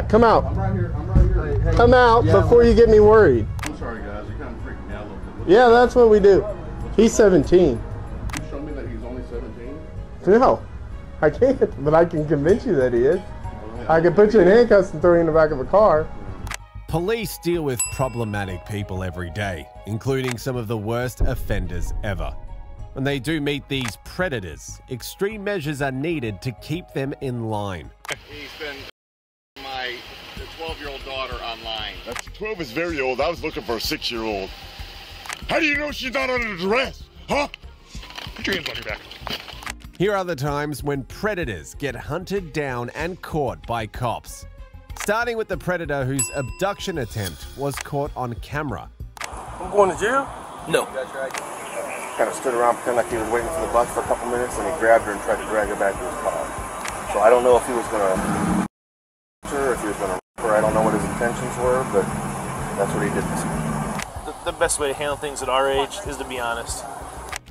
Come out. I'm right here. I'm right here. Come out before you get me worried. I'm sorry, guys. You're kind of freaking me out a little bit. Yeah, that's what we do. He's 17. You show me that he's only 17? No, I can't, but I can convince you that he is. I can put you in handcuffs and throw you in the back of a car. Police deal with problematic people every day, including some of the worst offenders ever. When they do meet these predators, extreme measures are needed to keep them in line. He's been my 12-year-old daughter online. That's 12 is very old. I was looking for a 6-year-old. How do you know she's not under duress? Huh? Put your hands on your back. Here are the times when predators get hunted down and caught by cops. Starting with the predator whose abduction attempt was caught on camera. I'm going to jail? No. Kind of stood around pretending like he was waiting for the bus for a couple minutes, and he grabbed her and tried to drag her back to his car. So I don't know if he was going to her, if he was going to rape her. I don't know what his intentions were, but that's what he did this week. The best way to handle things at our age is to be honest.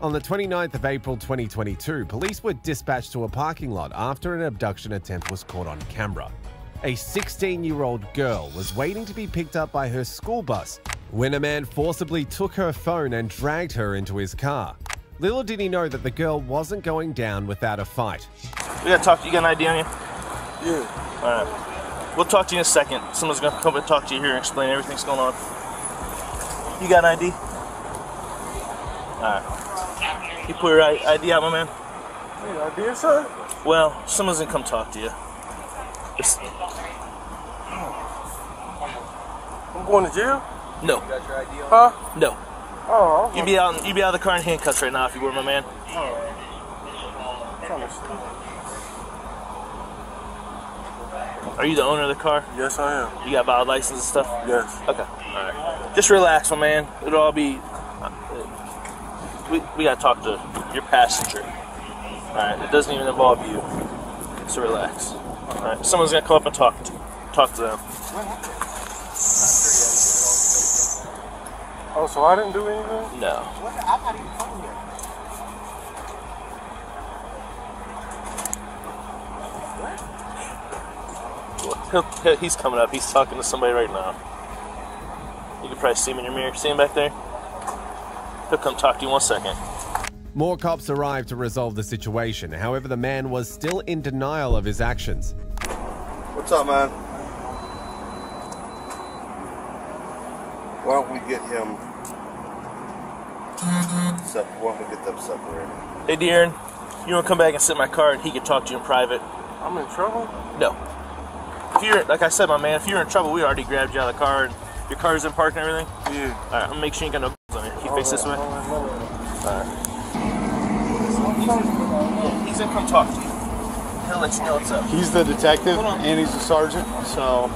On the 29th of April 2022, police were dispatched to a parking lot after an abduction attempt was caught on camera. A 16-year-old girl was waiting to be picked up by her school bus when a man forcibly took her phone and dragged her into his car. Little did he know that the girl wasn't going down without a fight. We gotta talk to you. You got an ID on you? Yeah. Alright. We'll talk to you in a second. Someone's gonna come and talk to you here and explain everything's going on. You got an ID? Alright. You put your ID out, my man? Yeah, ID, sir? Well, someone's gonna come talk to you. I'm going to jail? No. Huh? No. Oh, You'd be out of the car in handcuffs right now if you were, my man. Are you the owner of the car? Yes, I am. You got valid license and stuff? Yes. Okay. Alright. Just relax, my man. It'll all be... We gotta talk to your passenger. Alright, it doesn't even involve you. So relax. Alright, someone's gonna come up and talk to them. Oh, so I didn't do anything? No. He's coming up. He's talking to somebody right now. You can probably see him in your mirror. See him back there? He'll come talk to you in 1 second. More cops arrived to resolve the situation. However, the man was still in denial of his actions. What's up, man? Why don't we get him why don't we get them separated? Hey, De'Aaron, you want to come back and sit in my car and he can talk to you in private? I'm in trouble? No. If you're, like I said, my man, if you're in trouble, we already grabbed you out of the car and your car's in park and everything? Yeah. Alright, I'm gonna make sure you ain't got no on you. Can you face this way? Alright. He's gonna come talk to you. He'll let you know what's up. He's the detective and he's the sergeant, so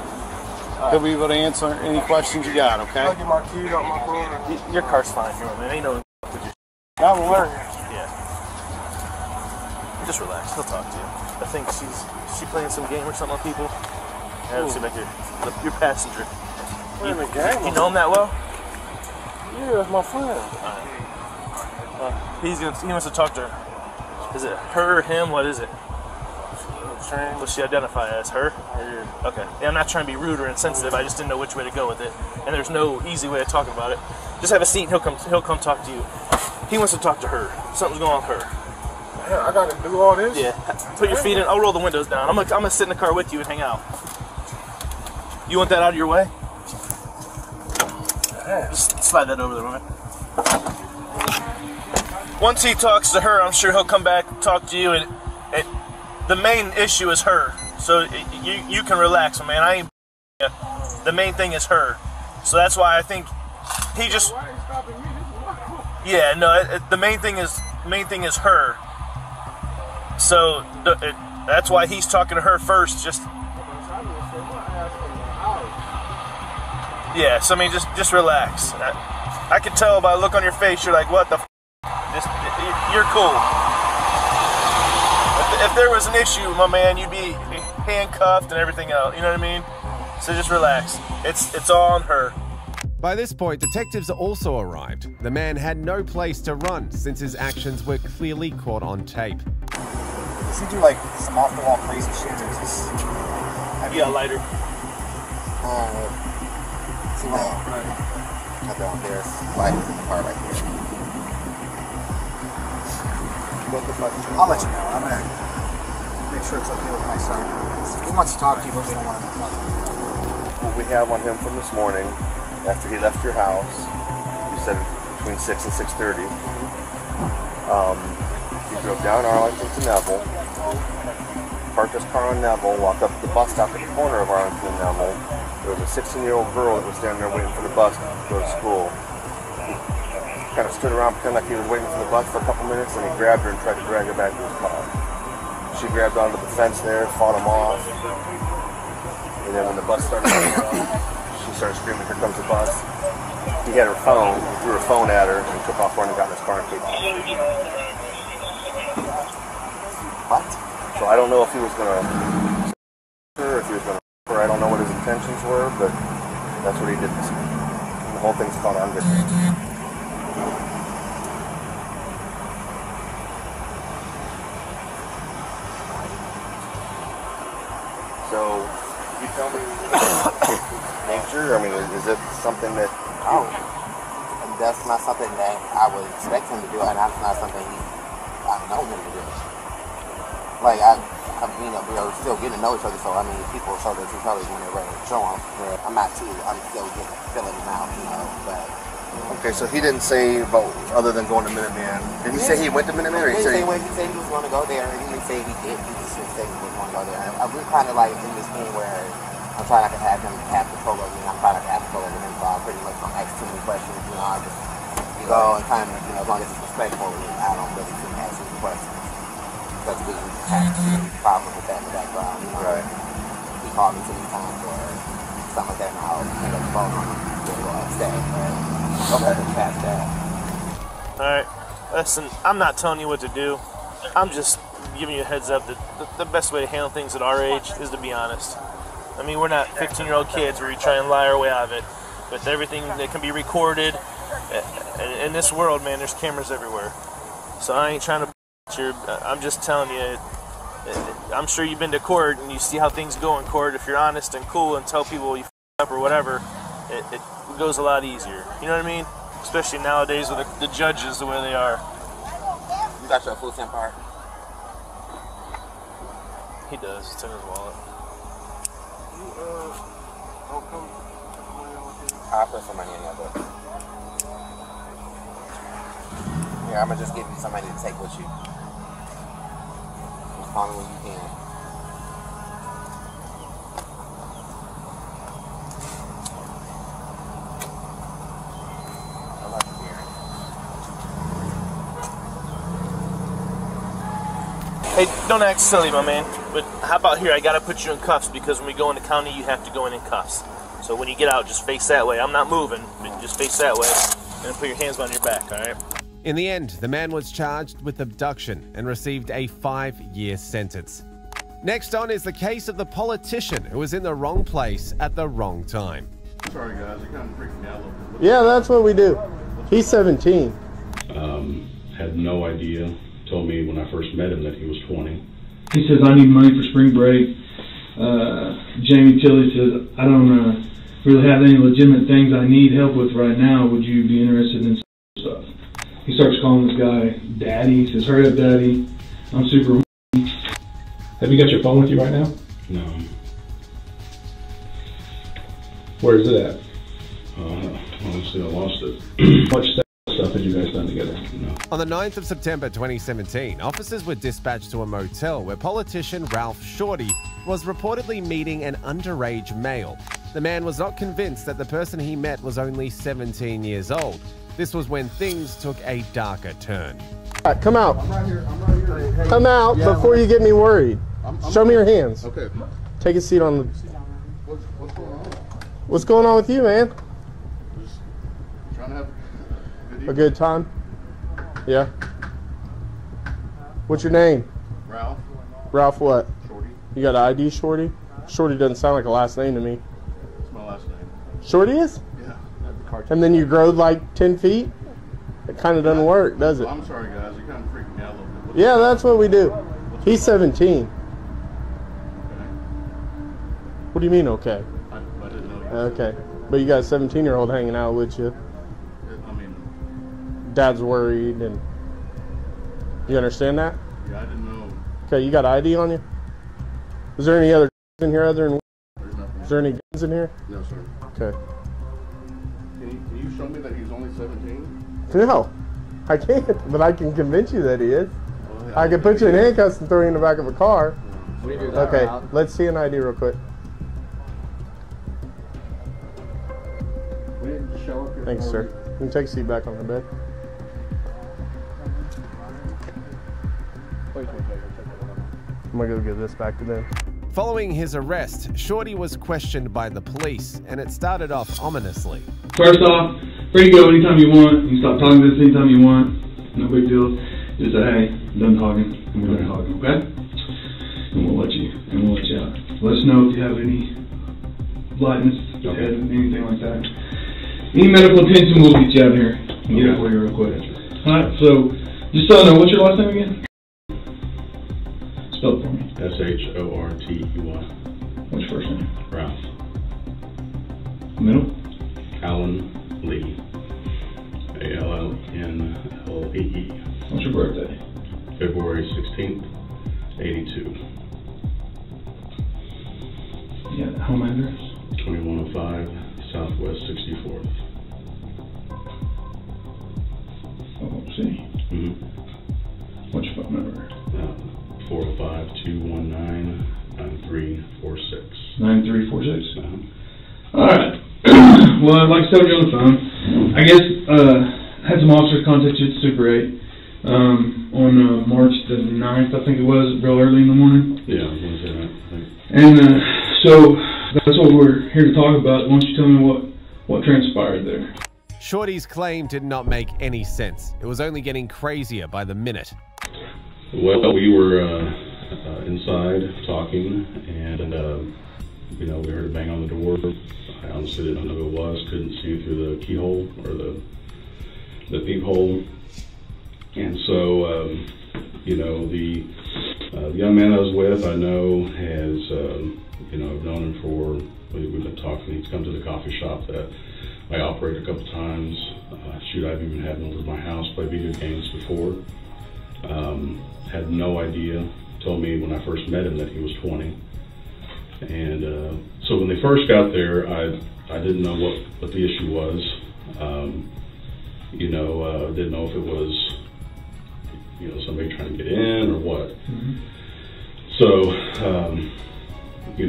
he'll be able to answer any questions you got, okay? I'll get my keys out my car. Your car's fine here, man. Ain't no with you. I'm learning. Yeah. Just relax. He'll talk to you. I think she's playing some game or something with people. Yeah, let's see back here. Your passenger. We're in the game. You know him that well? Yeah, that's my friend. He wants to talk to her. Is it her or him? What is it? What's she identify as? Her? Yeah. Okay. Yeah, I'm not trying to be rude or insensitive. I just didn't know which way to go with it, and there's no easy way of talking about it. Just have a seat, and he'll come talk to you. He wants to talk to her. Something's going on with her. Yeah, I gotta do all this? Yeah. Put your feet in. I'll roll the windows down. I'm gonna sit in the car with you and hang out. You want that out of your way? Yeah. Just slide that over there, man. Once he talks to her, I'm sure he'll come back and talk to you, and the main issue is her. So you can relax, man. I ain't. The main thing is her. So that's why I think he just. Yeah, no. The main thing is her. So that's why he's talking to her first. Just. Yeah. So I mean, just relax. I can tell by the look on your face. You're like, what the. You're cool. If there was an issue, my man, you'd be handcuffed and everything else. You know what I mean? So just relax. It's all on her. By this point, detectives also arrived. The man had no place to run since his actions were clearly caught on tape. Does he do like some off-the-wall crazy shit? Or is this... You got a lighter? See that? Right down there. Light is in the car right there. I'll let you know. I'm gonna make sure it's okay with my son. He wants to talk to you, but we don't want to talk to you. What we have on him from this morning, after he left your house, you said between 6 and 6:30. He drove down Arlington to Neville, parked his car on Neville, walked up to the bus stop at the corner of Arlington and Neville. There was a 16-year-old girl that was standing there waiting for the bus to go to school. He kind of stood around pretending like he was waiting for the bus for a couple minutes, and he grabbed her and tried to drag her back to his car. She grabbed onto the fence there, fought him off. And then when the bus started coming up, she started screaming, "Here comes the bus." He had her phone, he threw her phone at her, and took off running, got in his car and took off. What? So I don't know if he was going to or if he was going to or I don't know what his intentions were, but that's what he did this week. And the whole thing's caught on video. So, you tell me nature, I mean, is it something that... Oh, that's not something that I would expect him to do, and that's not something I know him to do. Like, you know, we're still getting to know each other, so I mean, people show their true colors when they're ready to show them. I'm still filling them out, you know, but... Okay, so he didn't say about, other than going to Minuteman, did he say he went to Minuteman, or he said he was going to go there, and he didn't say he did, he just said he was going to go there. We're kind of like in this thing where I'm trying not to have him have control over me, I'm trying not to have control over him, so I pretty much don't ask too many questions, you know, I just go and kind of, you know, as long as it's respectful, I don't really seem to ask any questions. Because we have problems with that in the background, you know. Right. He called me too many times or something like that, and I'll hang up the phone on him to stay, but nothing past that. Alright, listen, I'm not telling you what to do. I'm just giving you a heads up that the best way to handle things at our age is to be honest. I mean, we're not 15-year-old kids where you try and lie our way out of it. With everything that can be recorded, in this world, man, there's cameras everywhere. So I ain't trying to... I'm just telling you, I'm sure you've been to court and you see how things go in court. If you're honest and cool and tell people you f***ed up or whatever, it goes a lot easier. You know what I mean? Especially nowadays with the judges the way they are. You got your full stamp card? He does. It's in his wallet. I'll put some money in your book. Here, I'm going to just give you somebody to take with you. Just call me when you can. I love you, Darren. Hey, don't act silly, my man. But how about here? I got to put you in cuffs because when we go into county, you have to go in cuffs. So when you get out, just face that way. I'm not moving, but just face that way. And put your hands behind your back, all right? In the end, the man was charged with abduction and received a 5-year sentence. Next on is the case of the politician who was in the wrong place at the wrong time. Sorry guys, you're kind of freaking me out a little bit. Yeah, that's what we do. He's 17. Had no idea. Told me when I first met him that he was 20. He says, I need money for spring break. Jamie Tilley says, I don't really have any legitimate things I need help with right now. Would you be interested in stuff? He starts calling this guy Daddy. He says, hurry up, Daddy. I'm super. Have you got your phone with you right now? No. Where is it at? Honestly, I lost it. Much stuff have you guys done together? No. On the 9th of September 2017, officers were dispatched to a motel where politician Ralph Shorty was reportedly meeting an underage male. The man was not convinced that the person he met was only 17 years old. This was when things took a darker turn. All right, come out. I'm right here. Hey, come out before you get me worried. Show me your hands. Okay. Take a seat on the... What's going on? What's going on with you, man? Just trying to have a good time? Yeah. What's your name? Ralph. Ralph what? Shorty. You got an ID, Shorty? Shorty doesn't sound like a last name to me. It's my last name. Shorty is? Yeah. And then you growed like 10 feet? It kind of doesn't work, does it? I'm sorry, guys. You're kind of freaking me out a little bit. Yeah, that's what we do. He's 17. Okay. What do you mean, okay? I didn't know Okay. But you got a 17-year-old hanging out with you. I mean, Dad's worried, and you understand that? yeah, I didn't know. Okay, you got ID on you? Is there any other in here other than? There's nothing. Is there any guns in here? No, sir. Okay. Can you show me that he's only 17? No, I can't, but I can convince you that he is. Well, I can put you in handcuffs and throw you in the back of a car. We do that Okay, route. let's see an ID real quick. We didn't just show up here. Thanks, for sir. me. You can take a seat back on the bed. I'm gonna go give this back to them. Following his arrest, Shorty was questioned by the police, and it started off ominously. First off, free to go anytime you want. You can stop talking to us anytime you want. No big deal. Just say, hey, I'm done talking. I'm done talking, okay? And we'll let you out. Let us know if you have any lightness, head, anything like that. Any medical attention, we'll get you out of here and get it for you real quick. Alright, so just so I know, what's your last name again? Spell it for me. S-H-O-R-T-E-Y. What's your first name? Ralph. Middle? Alan Lee. A-L-L-N-L-E-E. What's your birthday? February 16th, 82. Yeah, home address? 2105 Southwest 64th. Oh, see. Mm-hmm. What's your phone number? 405-219-9346. 9346? Uh-huh. Alright. Well, like I said, you're on the phone. I guess, had some officers contact you at Super 8 on March the 9th, I think it was, real early in the morning. Yeah, Wednesday night, I think. And so that's what we're here to talk about. Why don't you tell me what transpired there? Shorty's claim did not make any sense. It was only getting crazier by the minute. Well, we were inside talking, and we heard a bang on the door. I honestly didn't know who it was. Couldn't see through the keyhole or the peephole. And so, the young man I was with, I know has, I've known him for. We've been talking. He's come to the coffee shop that I operate a couple times. I've even had him over to my house, play video games before. Had no idea. Told me when I first met him that he was 20. And so when they first got there, I didn't know what the issue was. Didn't know if it was, somebody trying to get in or what. Mm-hmm. So,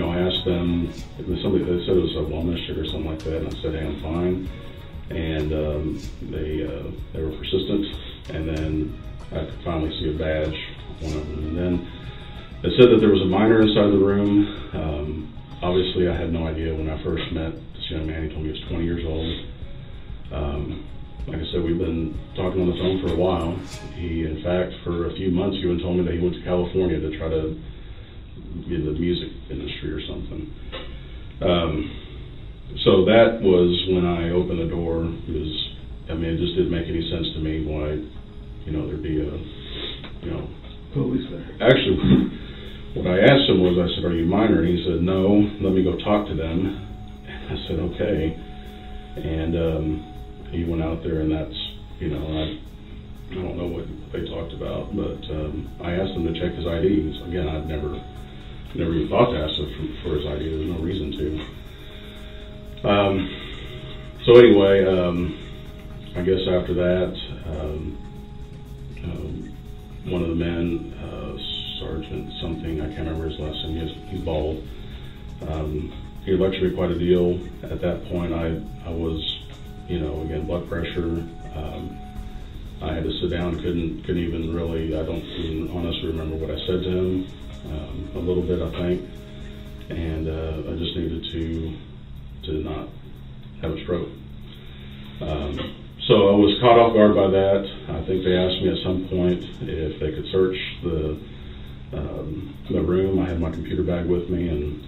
I asked them, they said it was a wellness check or something like that, and I said, hey, I'm fine. And they were persistent, and then I could finally see a badge on one of them. And then they said that there was a minor inside the room. Obviously, I had no idea when I first met this young man. He told me he was 20 years old. Like I said, we've been talking on the phone for a while. He, in fact, for a few months, he even told me that he went to California to try to get in the music industry or something. So that was when I opened the door. It just didn't make any sense to me why, there'd be police there. Actually, what I asked him was, I said, are you minor? And he said, no, let me go talk to them. And I said, okay. And he went out there, and that's, I don't know what they talked about, but I asked him to check his ID. So again, I'd never even thought to ask him for his ID. There's no reason to. So anyway, I guess after that, one of the men, Sergeant something, I can't remember his last name, he's bald. He lectured me quite a deal. At that point, I was, again, blood pressure. I had to sit down, couldn't even really, I don't even honestly remember what I said to him. A little bit, I think. And I just needed to not have a stroke. So I was caught off guard by that. I think they asked me at some point if they could search the room. I had my computer bag with me, and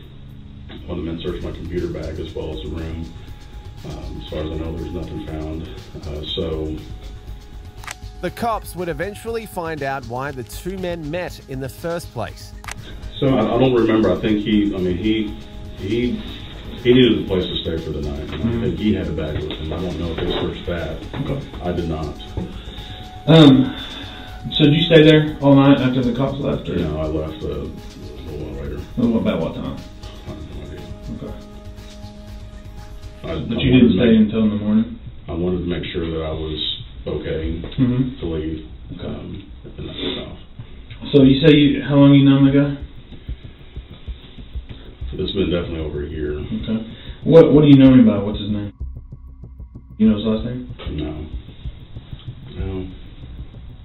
one of the men searched my computer bag as well as the room. As far as I know, there's nothing found. The cops would eventually find out why the two men met in the first place. So I don't remember. I think he He needed a place to stay for the night. And I think he had a bag with him. I don't know if they searched that. Okay. I did not. So did you stay there all night after the cops left? Or? No, I left a little while later. About what time? I have no idea. Okay. But you didn't stay until in the morning? I wanted to make sure that I was okay to leave. Okay. And that was off. So you say how long you known the guy? It's been definitely over a year. Okay. What do you know him by? What's his name? You know his last name?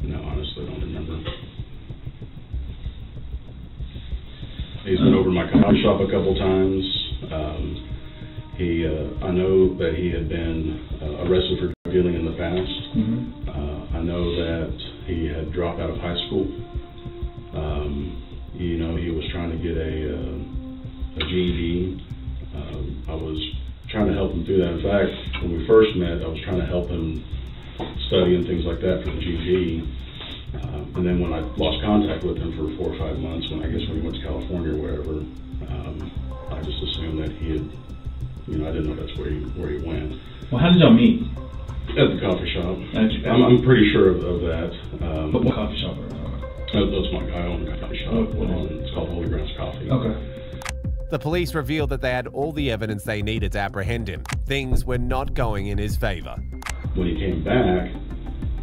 No, honestly, I don't remember. He's been over to my coffee shop a couple times. I know that he had been arrested for drug dealing in the past. I know that he had dropped out of high school. He was trying to get a GED. I was trying to help him through that. In fact, when we first met, I was trying to help him study and things like that for the GED. And then when I lost contact with him for 4 or 5 months, when he went to California or wherever, I just assumed that he had, I didn't know that's where he went. Well, how did y'all meet? At the coffee shop. I'm pretty sure of that. But what coffee shop? That's my guy owned a coffee shop. It's called Holy Grounds Coffee. Okay. The police revealed that they had all the evidence they needed to apprehend him. Things were not going in his favor. When he came back,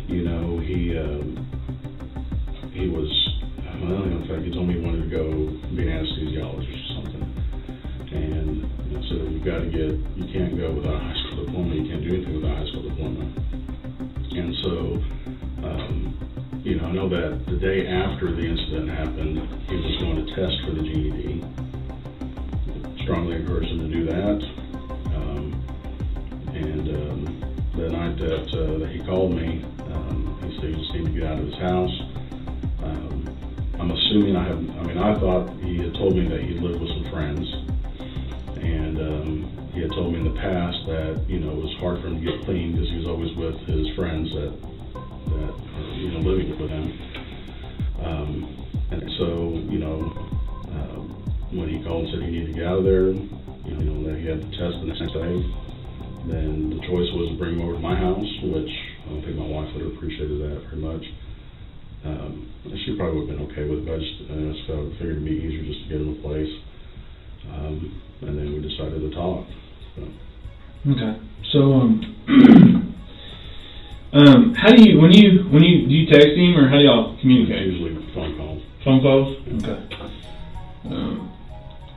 he was, in fact, he told me he wanted to go be an anesthesiologist or something. And so you can't go without a high school diploma, you can't do anything without a high school diploma. And so, I know that the day after the incident happened, he was going to test for the GED. Strongly encouraged him to do that. The night that he called me, he said he just needed to get out of his house. I'm assuming I thought he had told me that he lived with some friends. And he had told me in the past that, it was hard for him to get clean because he was always with his friends that living with him. And so, when he called and said he needed to get out of there, that he had to test the next day, then the choice was to bring him over to my house, which I don't think my wife would have appreciated that very much. She probably would have been okay with it, but I just figured it'd be easier just to get him a place. And then we decided to talk. So. Okay. So, how do you do you text him or how do y'all communicate? Usually phone calls. Phone calls? Yeah. Okay.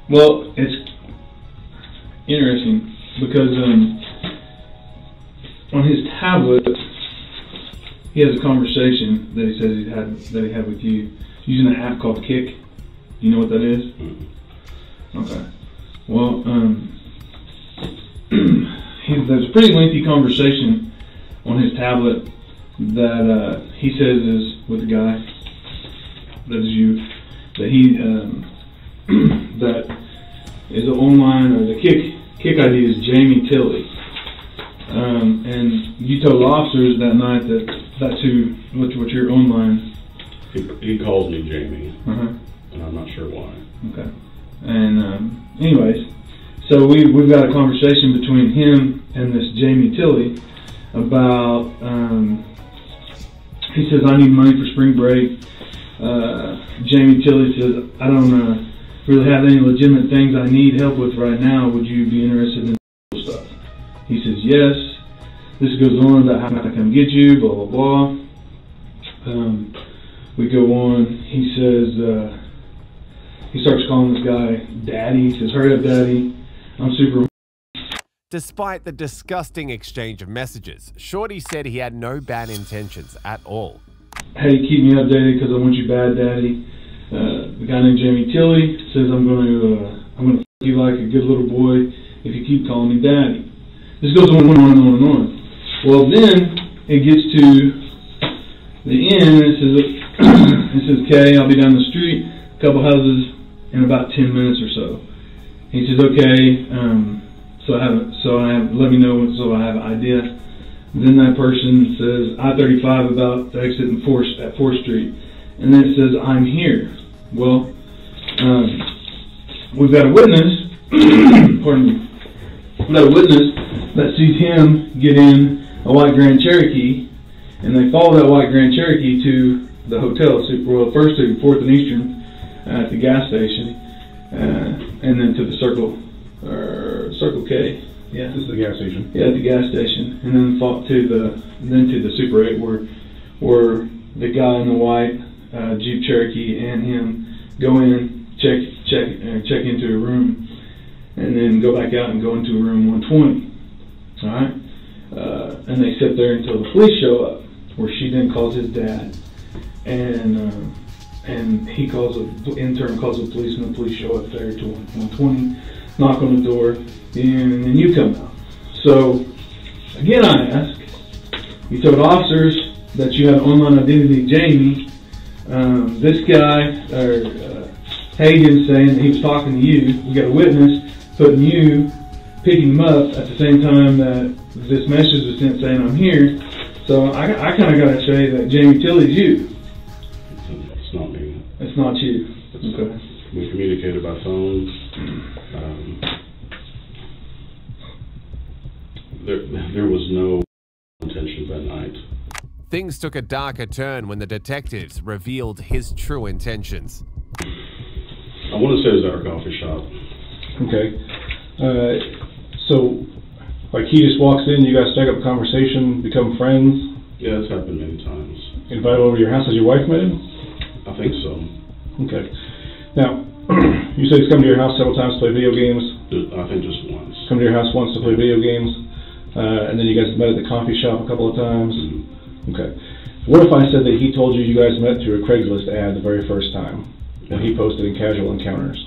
Well, it's interesting because on his tablet he has a conversation that he says he had with you using an app called Kik. You know what that is? Mm-hmm. Okay. Well, there's a pretty lengthy conversation on his tablet that he says is with a guy that is you, that he that is online, or the Kik ID is Jamie Tilley. And you told officers that night that that's what your online. He calls me Jamie, and I'm not sure why. Okay. And anyways, so we've got a conversation between him and this Jamie Tilley about. He says, "I need money for spring break." Jamie Tilley says, "I don't really have any legitimate things I need help with right now. Would you be interested in stuff?" He says, "Yes." This goes on about how I come get you, blah, blah, blah. We go on. He says, he starts calling this guy Daddy. He says, "Hurry up, Daddy. I'm super." Despite the disgusting exchange of messages, Shorty said he had no bad intentions at all. "Hey, keep me updated because I want you bad, Daddy." The guy named Jamie Tilley says, I'm gonna fuck you like a good little boy if you keep calling me Daddy." This goes on and on and on and on. Well, then it gets to the end. It says, "Okay, I'll be down the street, a couple houses in about 10 minutes or so." He says, "Okay, let me know so I have an idea." Then that person says, "I-35 about to exit at 4th Street," and then it says, "I'm here." Well, we've got a witness. Pardon me. We got a witness that sees him get in a white Grand Cherokee, and they follow that white Grand Cherokee to the hotel, well, first to 4th and Eastern at the gas station, and then to the Circle K. Yeah, this is the gas station. Yeah, at the gas station, and then to the Super 8 where the guy in the white Jeep Cherokee and him go in, check into a room, and then go back out and go into room 120. All right, and they sit there until the police show up, where she then calls his dad, and he calls the intern calls the police, and the police show up there to 120, knock on the door, and then you come out. So again, I ask, you told officers that you had online identity Jamie. This guy, Hagen, saying that he was talking to you. We got a witness picking him up at the same time that this message was sent saying I'm here. So I kind of got to say that Jamie Tilley's you. It's not me. It's not you. Okay. We communicated by phone. There was no intention that night. Things took a darker turn when the detectives revealed his true intentions. I want to say it was at our coffee shop. Okay. So, like, he just walks in, you guys strike up a conversation, become friends? Yeah, it's happened many times. Invite over to your house? Has your wife met him? I think so. Okay. Now, you said he's come to your house several times to play video games? I think just once. Come to your house once to play video games, and then you guys met at the coffee shop a couple of times? Mm-hmm. Okay. What if I said that he told you you guys met through a Craigslist ad the very first time, when he posted in Casual Encounters?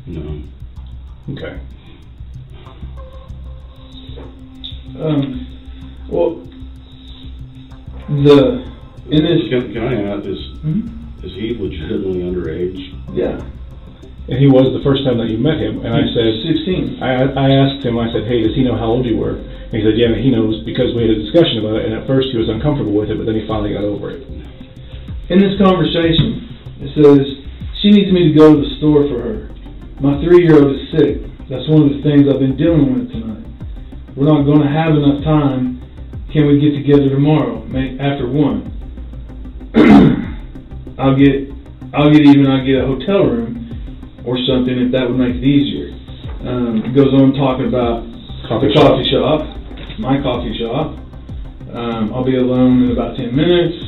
No. Okay. Well, Can I add, is he legitimately underage? Yeah. And he was the first time that you met him, and I said 16. I asked him, I said, hey, does he know how old you were? And he said, yeah, he knows, because we had a discussion about it, and at first he was uncomfortable with it, but then he finally got over it. In this conversation, it says, she needs me to go to the store for her. My 3-year-old is sick. That's one of the things I've been dealing with tonight. We're not going to have enough time. Can we get together tomorrow, after 1? I'll get a hotel room or something if that would make it easier. It goes on talking about the coffee shop, my coffee shop. I'll be alone in about 10 minutes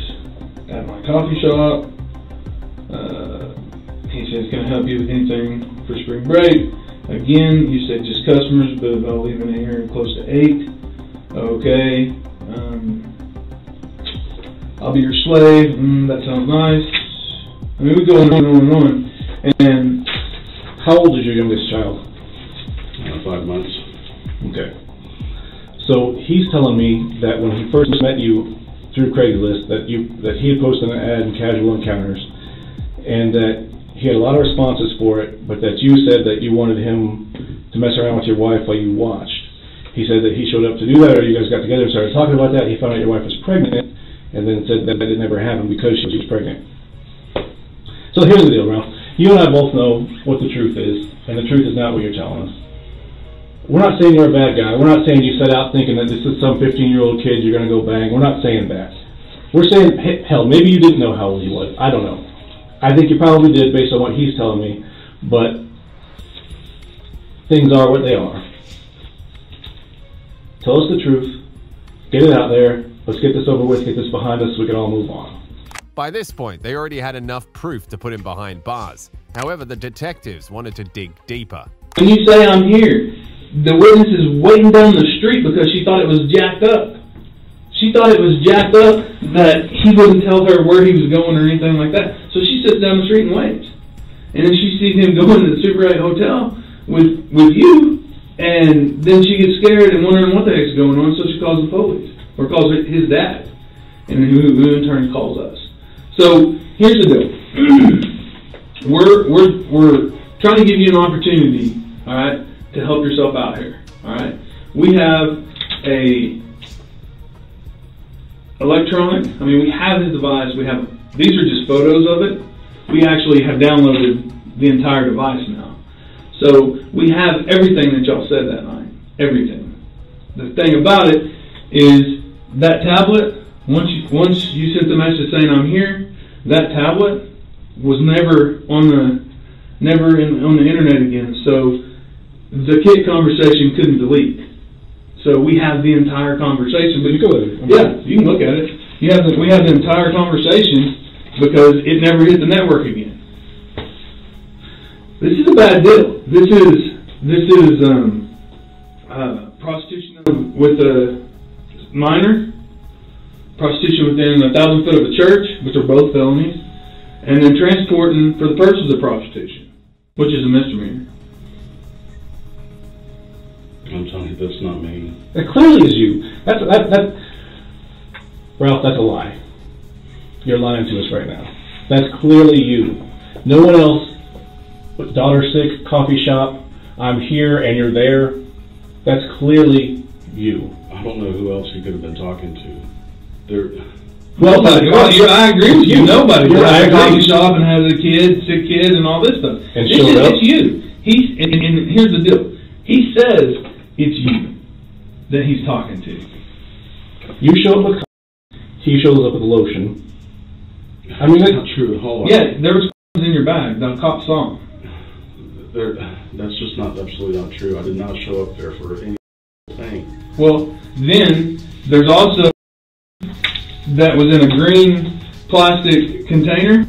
at my coffee shop. He says, can I help you with anything for spring break? Again, you said just customers, but I'll leave in here close to 8. Okay. I'll be your slave. That sounds nice. I mean, we go on and on. And how old is your youngest child? 5 months. Okay. So he's telling me that when he first met you through Craigslist, that he had posted an ad in Casual Encounters, and that he had a lot of responses for it, but that you said that you wanted him to mess around with your wife while you watched. He said that he showed up to do that, or you guys got together and started talking about that. He found out your wife was pregnant, and then said that it never happened because she was pregnant. So here's the deal, Ralph. You and I both know what the truth is, and the truth is not what you're telling us. We're not saying you're a bad guy. We're not saying you set out thinking that this is some 15-year-old kid you're going to go bang. We're not saying that. We're saying, hell, maybe you didn't know how old he was. I don't know. I think you probably did based on what he's telling me, but things are what they are. Tell us the truth. Get it out there. Let's get this over with, get this behind us so we can all move on. By this point, they already had enough proof to put him behind bars. However, the detectives wanted to dig deeper. When you say I'm here, the witness is waiting down the street because she thought it was jacked up. She thought it was jacked up that he wouldn't tell her where he was going or anything like that. So she sits down the street and waits. And then she sees him going to the Super 8 hotel with you, and then she gets scared and wondering what the heck's going on, so she calls the police, or calls his dad, and then who in turn calls us. So here's the deal. We're trying to give you an opportunity, all right, to help yourself out here, all right. We have we have his device. These are just photos of it. We actually have downloaded the entire device now. So we have everything that y'all said that night. Everything. the thing about it is that tablet, once you sent the message saying I'm here, that tablet was never on the internet again. So the kid conversation couldn't delete. So we have the entire conversation. But you can look at it. We have the entire conversation because it never hit the network again. This is a bad deal. This is prostitution with a minor, prostitution within 1,000 foot of a church, which are both felonies, and then transporting for the purposes of prostitution, which is a misdemeanor. I'm telling you, that's not me. It clearly is you. Ralph, that's a lie. You're lying to us right now. That's clearly you. No one else. Daughter sick, coffee shop, I'm here and you're there. That's clearly you. I don't know who else you could have been talking to. I agree with you. Nobody goes to a coffee shop and has a sick kid, and all this stuff. And it's you. And here's the deal. He says it's you that he's talking to. You show up with he shows up with lotion. I mean, that's not true. Hold on. Yeah, there was in your bag. The cop saw him. That's just absolutely not true. I did not show up there for anything. Well, then there's also that was in a green plastic container.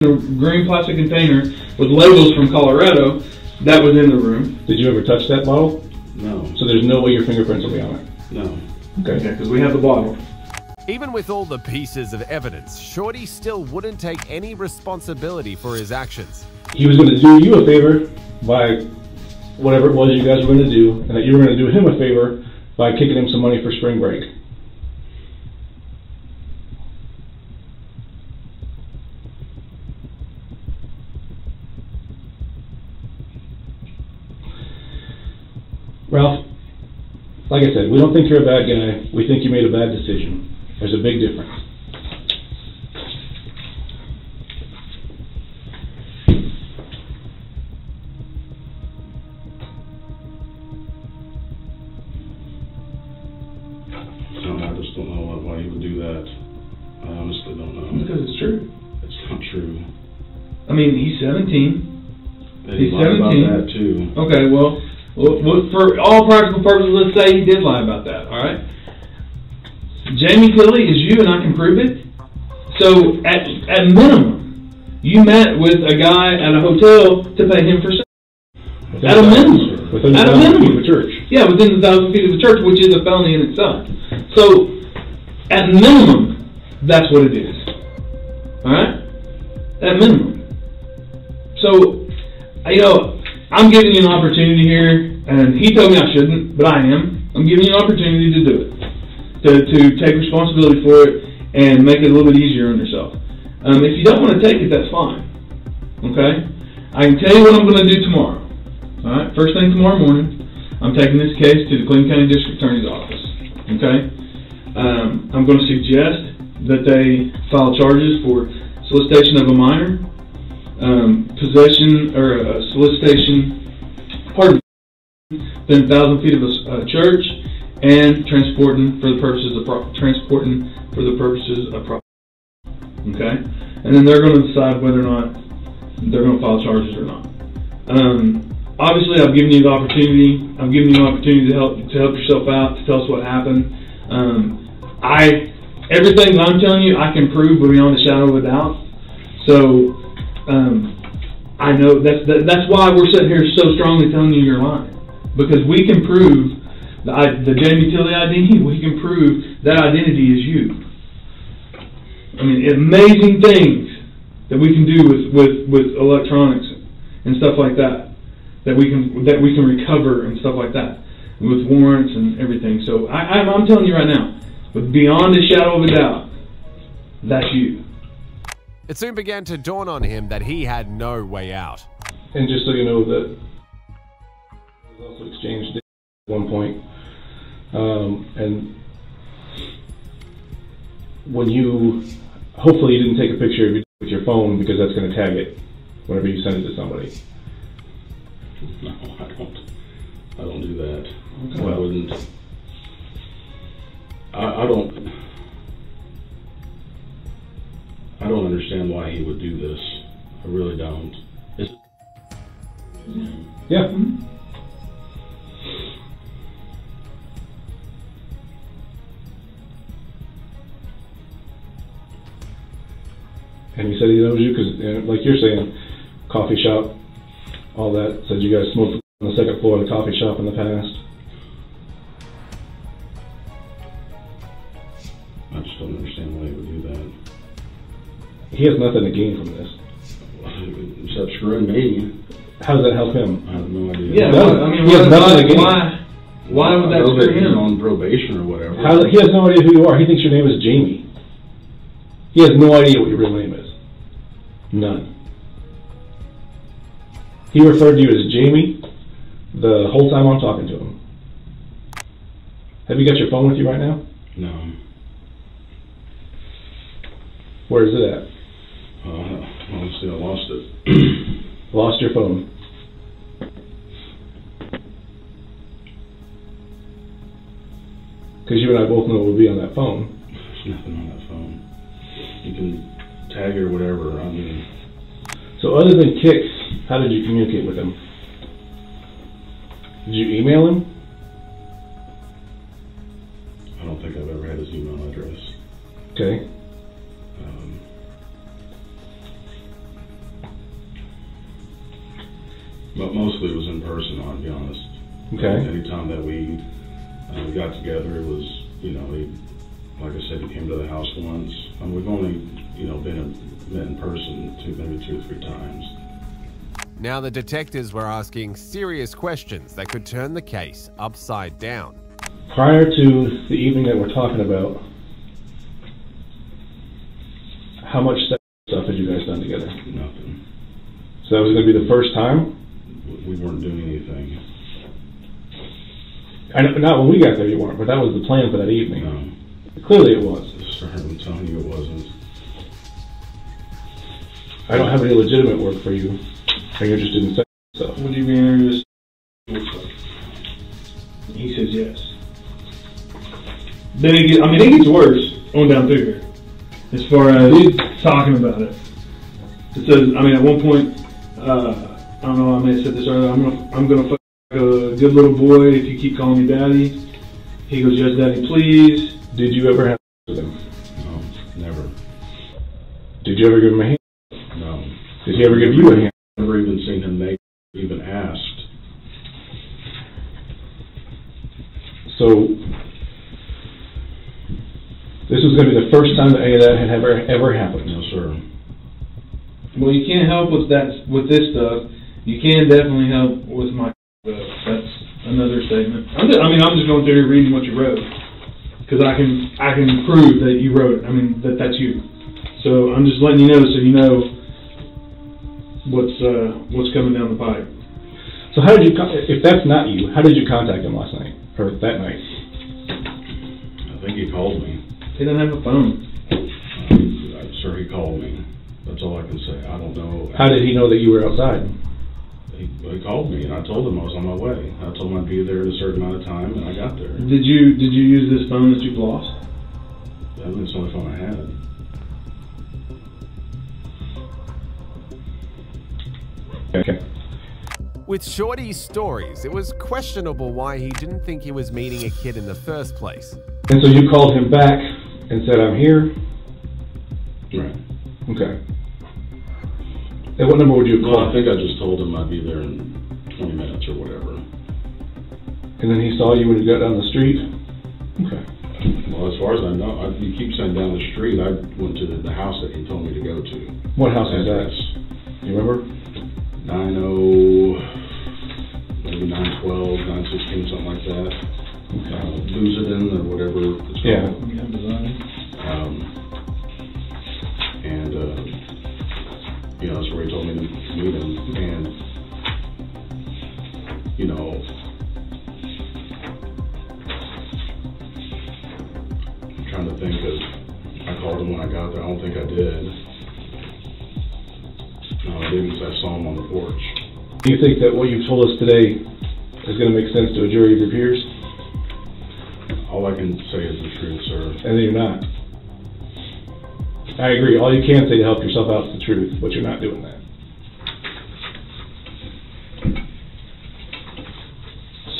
A green plastic container with labels from Colorado. That was in the room. Did you ever touch that bottle? No. So there's no way your fingerprints will be on it? No. Okay, because we have the bottle. Even with all the pieces of evidence, Shorty still wouldn't take any responsibility for his actions. He was going to do you a favor by whatever it was you guys were going to do, and that you were going to do him a favor by kicking him some money for spring break. Ralph, like I said, we don't think you're a bad guy. We think you made a bad decision. There's a big difference. I just don't know why you would do that. I honestly don't know. Because it's true. It's not true. I mean, he's 17. He's 17. About that too. Okay, well, for all practical purposes, let's say he did lie about that, all right? Jamie Tilley is you, and I can prove it. So, at minimum, you met with a guy at a hotel to pay him for sex. At a minimum. Within the 1,000 feet of a church. Yeah, within the 1,000 feet of a church, which is a felony in itself. So, at minimum, that's what it is. All right? At minimum. So, I'm giving you an opportunity here, and he told me I shouldn't, but I am. I'm giving you an opportunity to do it, to take responsibility for it and make it a little bit easier on yourself. If you don't want to take it, that's fine. Okay? I can tell you what I'm going to do tomorrow. All right? First thing tomorrow morning, I'm taking this case to the Clinton County District Attorney's Office. Okay? I'm going to suggest that they file charges for solicitation of a minor, possession or solicitation, within 1,000 feet of a church, and transporting for the purposes of property. Okay, and then they're going to decide whether or not they're going to file charges or not. Obviously, I've given you the opportunity. I'm giving you an opportunity to help yourself out, to tell us what happened. Everything that I'm telling you, I can prove beyond a shadow of a doubt. So. I know that's why we're sitting here so strongly telling you you're lying, because we can prove the Jamie Tilley ID. We can prove that identity is you. I mean, amazing things that we can do with electronics and stuff like that. That we can recover and stuff like that with warrants and everything. So I'm telling you right now, but beyond a shadow of a doubt, that's you. It soon began to dawn on him that he had no way out. And just so you know that we also exchanged at one point. And when hopefully you didn't take a picture of it with your phone, because that's going to tag it whenever you send it to somebody. No, I don't. I don't do that. Okay. I wouldn't. I don't understand why he would do this. I really don't. Yeah. And he said he knows you because, like you're saying, coffee shop, all that. Said you guys smoked on the second floor of the coffee shop in the past. I just don't understand why he would do that. He has nothing to gain from this. Except screwing me. How does that help him? I have no idea. Yeah, I mean, he has nothing to gain. Why would that screw him? On probation or whatever. He has no idea who you are. He thinks your name is Jamie. He has no idea what your real name is. None. He referred to you as Jamie the whole time I'm talking to him. Have you got your phone with you right now? No. Where is it at? Honestly, I lost it. Lost your phone. Because you and I both know it will be on that phone. There's nothing on that phone. You can tag it or whatever. I mean. So other than kicks, how did you communicate with him? Did you email him? I don't think I've ever had his email address. Okay. But mostly it was in person, I'll be honest. Okay. Anytime that we got together, it was, like I said, he came to the house once. We've only, met in person maybe 2 or 3 times. Now the detectives were asking serious questions that could turn the case upside down. Prior to the evening that we're talking about, how much stuff had you guys done together? Nothing. So that was going to be the first time? We weren't doing anything. Not when we got there you weren't, but that was the plan for that evening. No. Clearly it was. Sir, I'm telling you it wasn't. I don't have any legitimate work for you, and you're just doing sex stuff. Would you be interested in stuff? He says yes. Then it gets worse on down through here. As far as talking about it. It says, at one point, I don't know, I may have said this earlier, I'm gonna fuck a good little boy if you keep calling me daddy. He goes, yes, daddy, please. Did you ever have sex with him? No, never. Did you ever give him a hand? No. Did he ever give you a hand? Never even seen him make, even asked. So, this was going to be the first time that any of that had ever happened? No, sir. Well, you can't help with this stuff. You can definitely help with my stuff. That's another statement. I'm just going through here reading what you wrote. Because I can prove that you wrote it. That's you. So I'm just letting you know so you know what's coming down the pipe. So how did you, if that's not you, how did you contact him last night? Or that night? I think he called me. He doesn't have a phone. Sir, he called me. That's all I can say. I don't know. How did he know that you were outside? He called me, and I told him I was on my way. I told him I'd be there at a certain amount of time, and I got there. Did you use this phone that you've lost? That was the only phone I had. Okay. With Shorty's stories, it was questionable why he didn't think he was meeting a kid in the first place. And so you called him back and said, I'm here? Right. Okay. And what number would you call? Well, I think I just told him I'd be there in 20 minutes or whatever. And then he saw you when you got down the street? Okay. Well, as far as I know, you keep saying down the street, I went to the house that he told me to go to. What house is that? You remember? maybe 912, 916, something like that. Okay. Luzerdin or whatever it's called. Yeah. That's where he told me to meet him. And, I'm trying to think of, I called him when I got there. I don't think I did. No, I didn't because I saw him on the porch. Do you think that what you told us today is going to make sense to a jury of your peers? All I can say is the truth, sir. And then you're not. I agree. All you can say to help yourself out is the truth, but you're not doing that.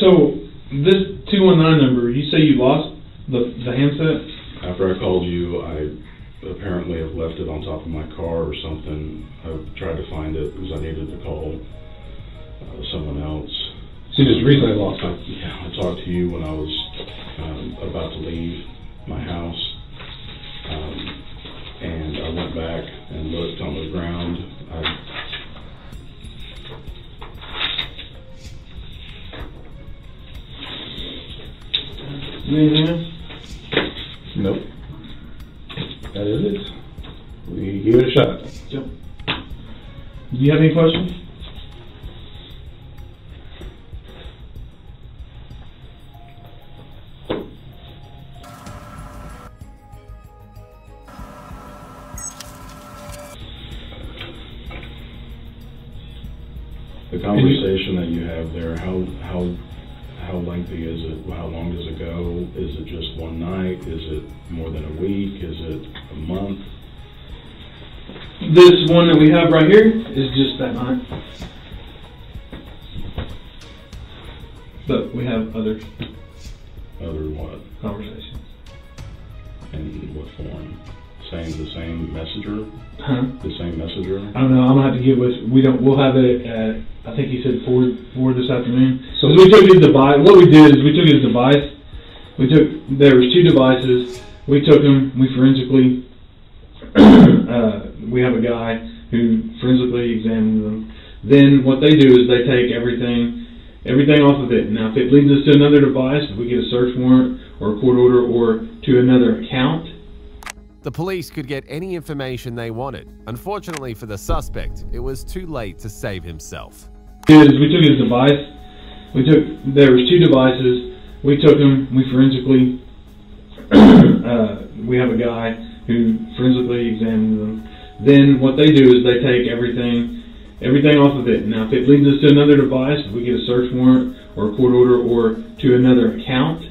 So, this 219 number, you say you lost the handset? After I called you, I apparently have left it on top of my car or something. I tried to find it because I needed to call someone else. So you just recently lost it? Yeah, I talked to you when I was about to leave my house. And I went back and looked on the ground. Anything else? Nope. That is it. We give it a shot. Yep. Do you have any questions? The conversation that you have there, how lengthy is it? How long does it go? Is it just one night? Is it more than a week? Is it a month? This one that we have right here is just that night. But we have other what? Conversations. In what form? The same messenger? Huh? The same messenger? I don't know. I'm gonna have to get with. We'll have it at. I think he said 4 this afternoon. So we took his device. What we did is we took his device. There was 2 devices. We took them. We forensically. We have a guy who forensically examines them. Then what they do is they take everything off of it. Now, if it leads us to another device, if we get a search warrant or a court order or to another account. The police could get any information they wanted. Unfortunately for the suspect, it was too late to save himself. We took his device. There was 2 devices. We took them. We forensically. We have a guy who forensically examines them. Then what they do is they take everything off of it. Now, if it leads us to another device, if we get a search warrant or a court order or to another account,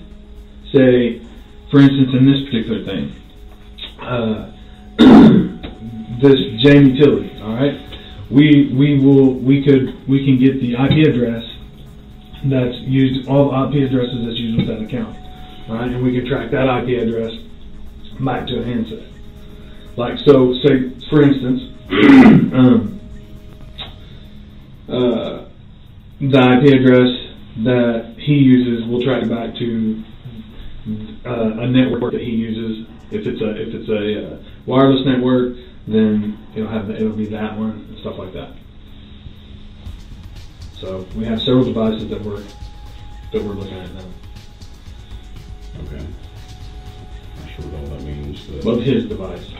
say, for instance, in this particular thing. This Jamie Tilley, all right. We can get the IP address that's used, all the IP addresses that's used with that account, all right, and we can track that IP address back to a handset. Like so, say for instance, the IP address that he uses, we'll track it back to a network that he uses. If it's a wireless network, then it'll be that one and stuff like that. So we have several devices that we're looking at now. Okay. Not sure what all that means. But well, his devices.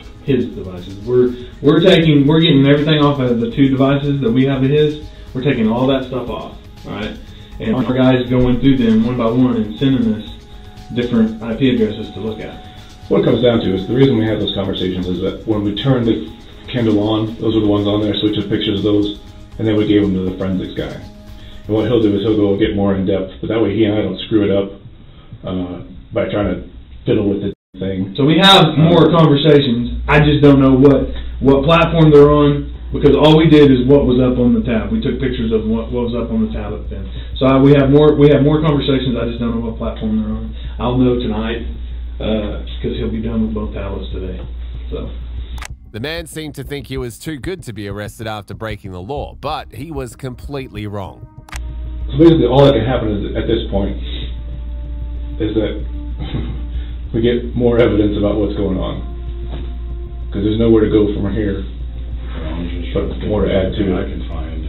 We're getting everything off of the 2 devices that we have of his. We're taking all that stuff off, all right? And our guys going through them one by one and sending us different IP addresses to look at. What it comes down to is the reason we have those conversations is that when we turned the Kindle on, those were the ones on there, so we took pictures of those, and then we gave them to the forensics guy. And what he'll do is he'll go get more in depth, but that way he and I don't screw it up by trying to fiddle with the thing. So we have more conversations. I just don't know what platform they're on, because all we did is what was up on the tab. We took pictures of what was up on the tablet then. So we have more conversations. I just don't know what platform they're on. I'll know tonight. Because he'll be done with both tablets today. So. The man seemed to think he was too good to be arrested after breaking the law, but he was completely wrong. So basically all that can happen is, at this point is that we get more evidence about what's going on. Because there's nowhere to go from here. But more to add to it. I can find.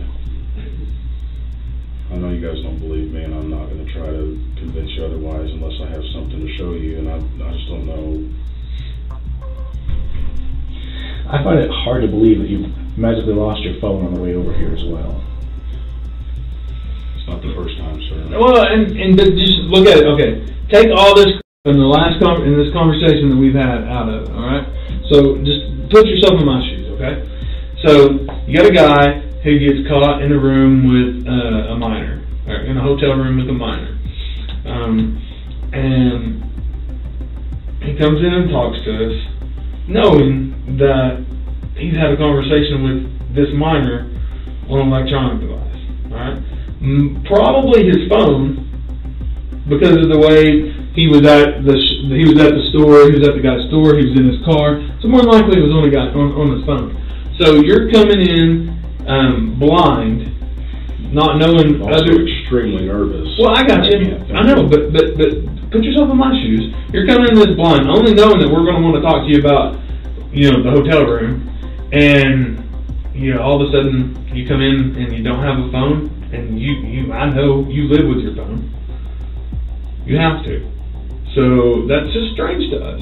I know you guys don't believe me, and I'm not going to try to convince you otherwise unless I have something to show you, and I just don't know. I find it hard to believe that you magically lost your phone on the way over here as well. It's not the first time, sir. Well, and just look at it. Okay, take all this in this conversation that we've had out of it. All right. So just put yourself in my shoes. Okay. So you got a guy who gets caught in a room with a minor. or in a hotel room with a minor. And he comes in and talks to us, knowing that he's had a conversation with this minor on an electronic device. All right, probably his phone, because of the way he was at the store, he was at the guy's store, he was in his car. So more than likely, it was on his phone. So you're coming in blind, not knowing Also extremely nervous. Well, I got you. I know, but put yourself in my shoes. You're coming in this blind, only knowing that we're going to want to talk to you about, the hotel room, and all of a sudden you come in and you don't have a phone, and I know you live with your phone. You have to. So that's just strange to us,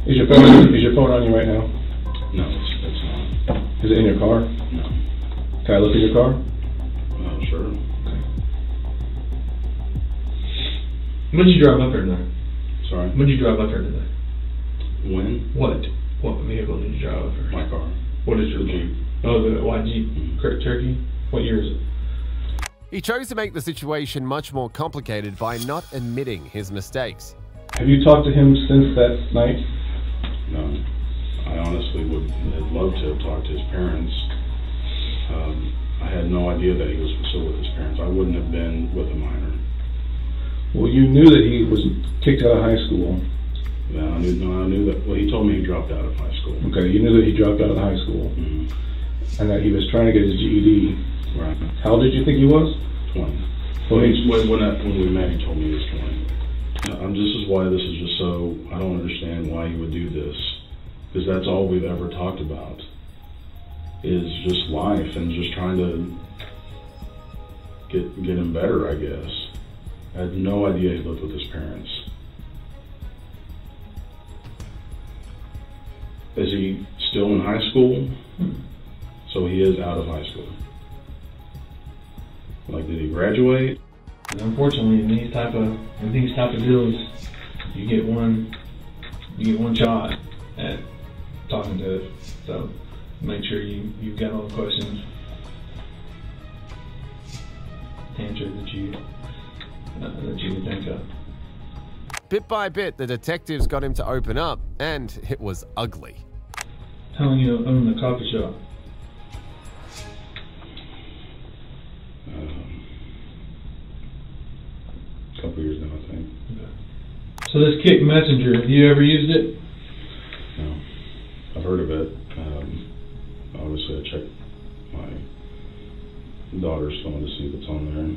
Is your phone on you right now? No, it's not. Is it in your car? No. Can I look in your car? Oh, sure. Okay. When did you drive up here today? Sorry? When did you drive up here today? When? What vehicle did you drive up here? My car. What is your Jeep? Oh, the white Jeep. Cherokee? What year is it? He chose to make the situation much more complicated by not admitting his mistakes. Have you talked to him since that night? No. I honestly would have loved to have talked to his parents. I had no idea that he was still with his parents. I wouldn't have been with a minor. Well, you knew that he was kicked out of high school. Yeah, I knew that. Well, he told me he dropped out of high school. Okay, you knew that he dropped out of high school. Mm-hmm. And that he was trying to get his GED. Right. How old did you think he was? 20. When we met, he told me he was 20. This is why this is just so, I don't understand why he would do this. Because that's all we've ever talked about, is just life and just trying to get him better, I guess. I had no idea he lived with his parents. Is he still in high school? So he is out of high school. Like, did he graduate? Unfortunately, in these type of deals, you get one shot at talking to us. So make sure you've got all the questions answered that you would think of. Bit by bit, the detectives got him to open up, and it was ugly. How long you own the coffee shop? A couple years now, I think. Okay. So this Kick Messenger, have you ever used it? No. I've heard of it. Obviously, I checked my daughter's phone to see what's on there.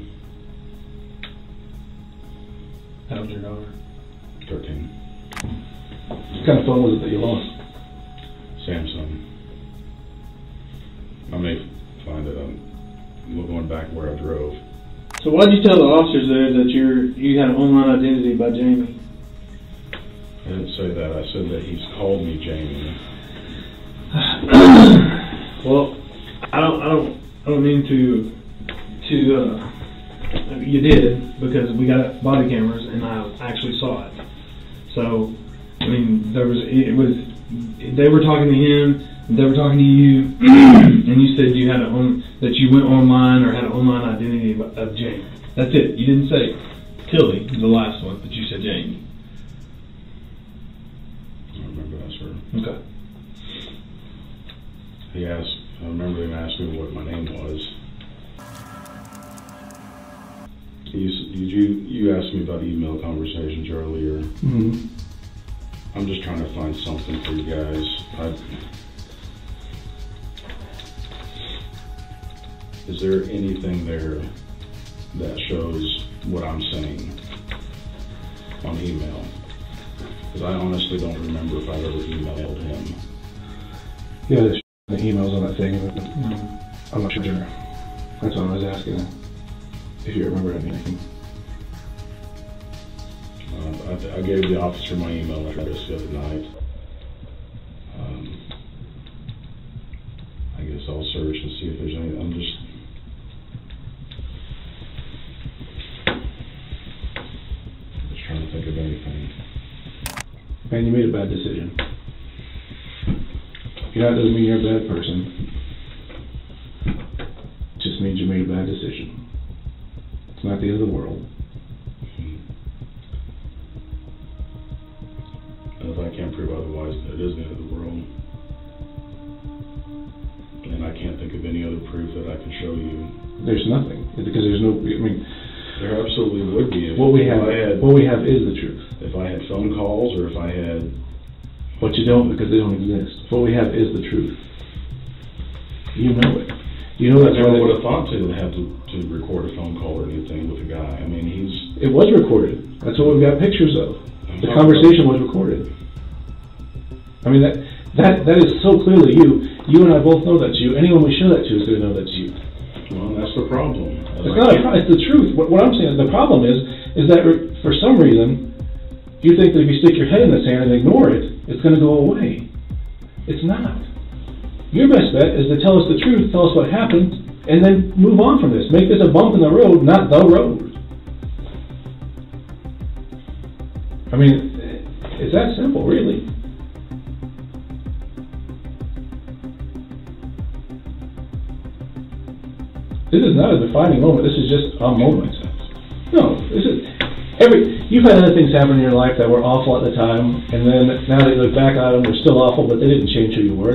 How old's your daughter? 13. What kind of phone was it that you lost? Samsung. I may find it. I'm going back where I drove. So why did you tell the officers there that you had an online identity by Jamie? I didn't say that. I said that he's called me Jamie. Well, I don't mean to. You did, because we got body cameras and I actually saw it. So, I mean, they were talking to him, they were talking to you, and you said you had that you went online or had an online identity of Jamie. That's it. You didn't say Tilly, the last one, but you said Jamie. I remember that, sir. Okay. I remember him asking me what my name was. You asked me about email conversations earlier. Mm-hmm. I'm just trying to find something for you guys. Is there anything there that shows what I'm saying on email? Because I honestly don't remember if I've ever emailed him. Yeah, there's the emails on that thing. I'm not sure. That's what I was asking. If you remember anything. I gave the officer my email address the other night. I guess I'll search and see if there's any. I'm just trying to think of anything. Man, you made a bad decision. That doesn't mean you're a bad person. It just means you made a bad decision. the end of the world. If I can't prove otherwise, that it is the end of the world. And I can't think of any other proof that I can show you. There's nothing, because there's no, I mean... There absolutely would be. What we have is the truth. If I had phone calls, or if I had... But you don't, because they don't exist. What we have is the truth. You know it. You know that's I never why would have thought to have to record a phone call or anything with a guy. I mean, It was recorded. That's what we've got pictures of. The conversation was recorded. I mean, that is so clearly you. You and I both know that's you. Anyone we show that to is going to know that's you. Well, that's the problem. It's not a problem. It's the truth. What I'm saying is the problem is that for some reason you think that if you stick your head in the sand and ignore it, it's going to go away. It's not. Your best bet is to tell us the truth, tell us what happened, and then move on from this. Make this a bump in the road, not the road. I mean, it's that simple, really. This is not a defining moment. This is just a moment. No, this is you've had other things happen in your life that were awful at the time, and then now that you look back at them, they're still awful, but they didn't change who you were.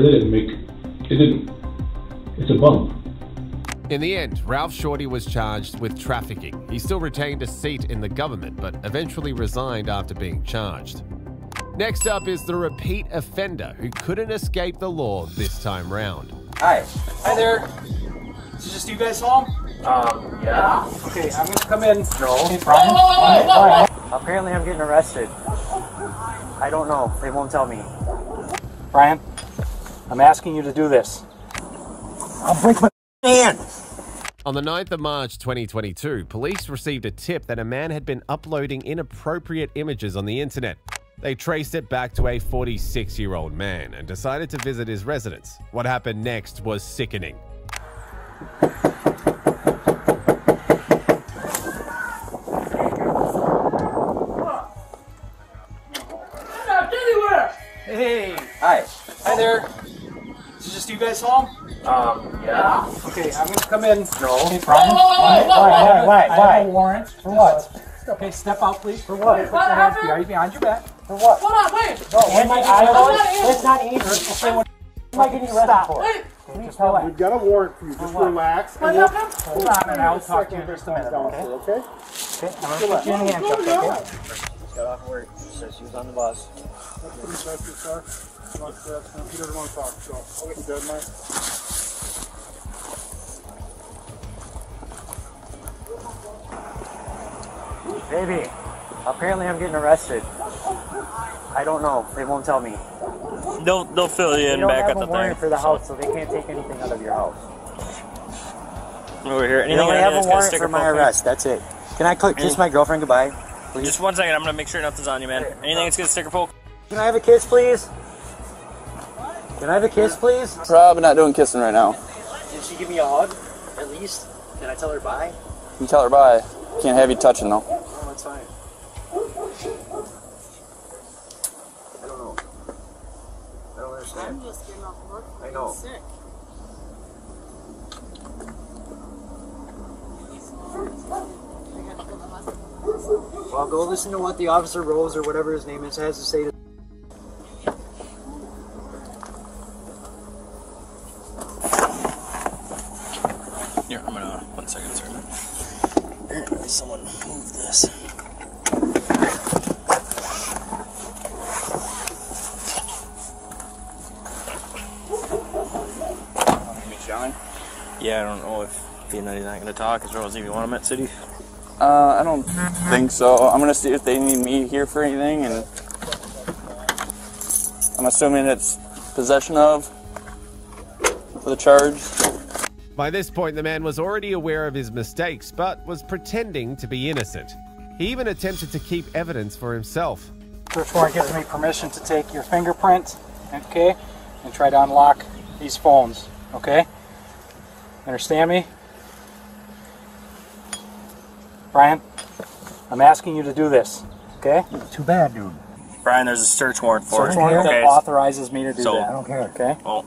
It's a bump. In the end, Ralph Shorty was charged with trafficking. He still retained a seat in the government, but eventually resigned after being charged. Next up is the repeat offender who couldn't escape the law this time round. Hi. Hi there. Is it just you guys home? Yeah. Okay, I'm gonna come in. No. Hey, Brian. Why? Apparently I'm getting arrested. I don't know. They won't tell me. Brian, I'm asking you to do this. I'll break my hand. On the 9th of March 2022, police received a tip that a man had been uploading inappropriate images on the internet. They traced it back to a 46-year-old man and decided to visit his residence. What happened next was sickening. Hey. Hi. Hi there. Is it just you guys home? Yeah. Okay, I'm gonna come in. No. Hey, Brian. Why? I have a warrant. For what? Okay, step out, please. For what? Put your hands behind your back. For what? Hold on, wait. No, it's not easy. Okay, what am I getting arrested for? Wait. Just relax. We've got a warrant for you. Just relax. Hold on, and I'll talk to you in just a minute, okay? Okay? Okay, I'm going to put you in handcuffs, okay? She got off work. She said she was on the bus. That's pretty fast, sir. He doesn't want to talk, so I'll let you dead, mate. Baby, apparently I'm getting arrested. I don't know. They won't tell me. They'll fill you in back at the thing. They don't have a warrant for the house, so they can't take anything out of your house. Over here. They only have a warrant for my arrest. That's it. Can I kiss my girlfriend goodbye, please? Just 1 second. I'm gonna make sure nothing's on you, man. Anything that's gonna sticker poke. Can I have a kiss, please? Can I have a kiss, please? Probably not doing kissing right now. Did she give me a hug, at least? Can I tell her bye? You can tell her bye. Can't have you touching though. Oh, that's fine. I don't know. I don't understand. I'm just getting off work. I know. Sick. Well, go listen to what the Officer Rose or whatever his name is has to say to. Here, I'm gonna 1 second, sir. Apparently someone moved this. Yeah, I don't know if he's not going to talk. Is Rose even want him at City? I don't think so. I'm gonna see if they need me here for anything, and I'm assuming it's possession of for the charge. By this point, the man was already aware of his mistakes, but was pretending to be innocent. He even attempted to keep evidence for himself. Search warrant gives me permission to take your fingerprint, okay, and try to unlock these phones, okay? Understand me? Brian, I'm asking you to do this, okay? Too bad, dude. Brian, there's a search warrant for it. Search warrant that authorizes me to do that. I don't care. Okay? Well,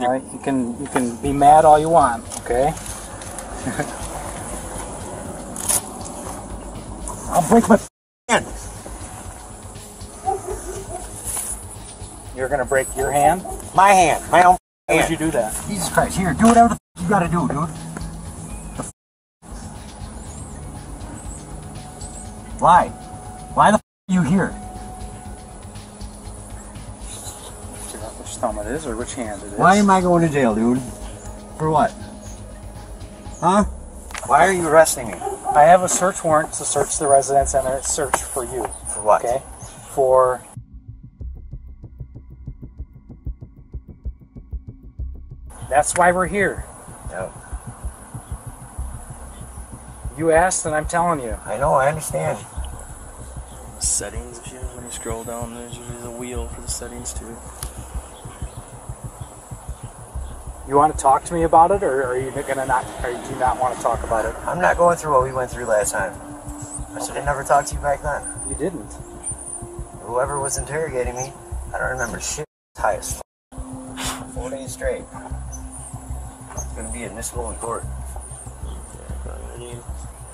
all right, you can be mad all you want, okay? I'll break my hand. You're gonna break your hand? My hand. My own Why hand. would you do that? Jesus Christ. Here, do whatever the you gotta do, dude. Why? Why the are you here? Which thumb it is or which hand it is? Why am I going to jail, dude? For what? Huh? Why are you arresting me? I have a search warrant to search the residence and a search for you. For what? Okay? For... That's why we're here. No. You asked and I'm telling you. I know, I understand. Settings, if you when you scroll down, there's usually a wheel for the settings too. You want to talk to me about it, or are you gonna not? Or do you not want to talk about it? I'm not going through what we went through last time. I should have never talked to you back then. You didn't. Whoever was interrogating me, I don't remember shit. High as 4 days straight. It's gonna be admissible in court.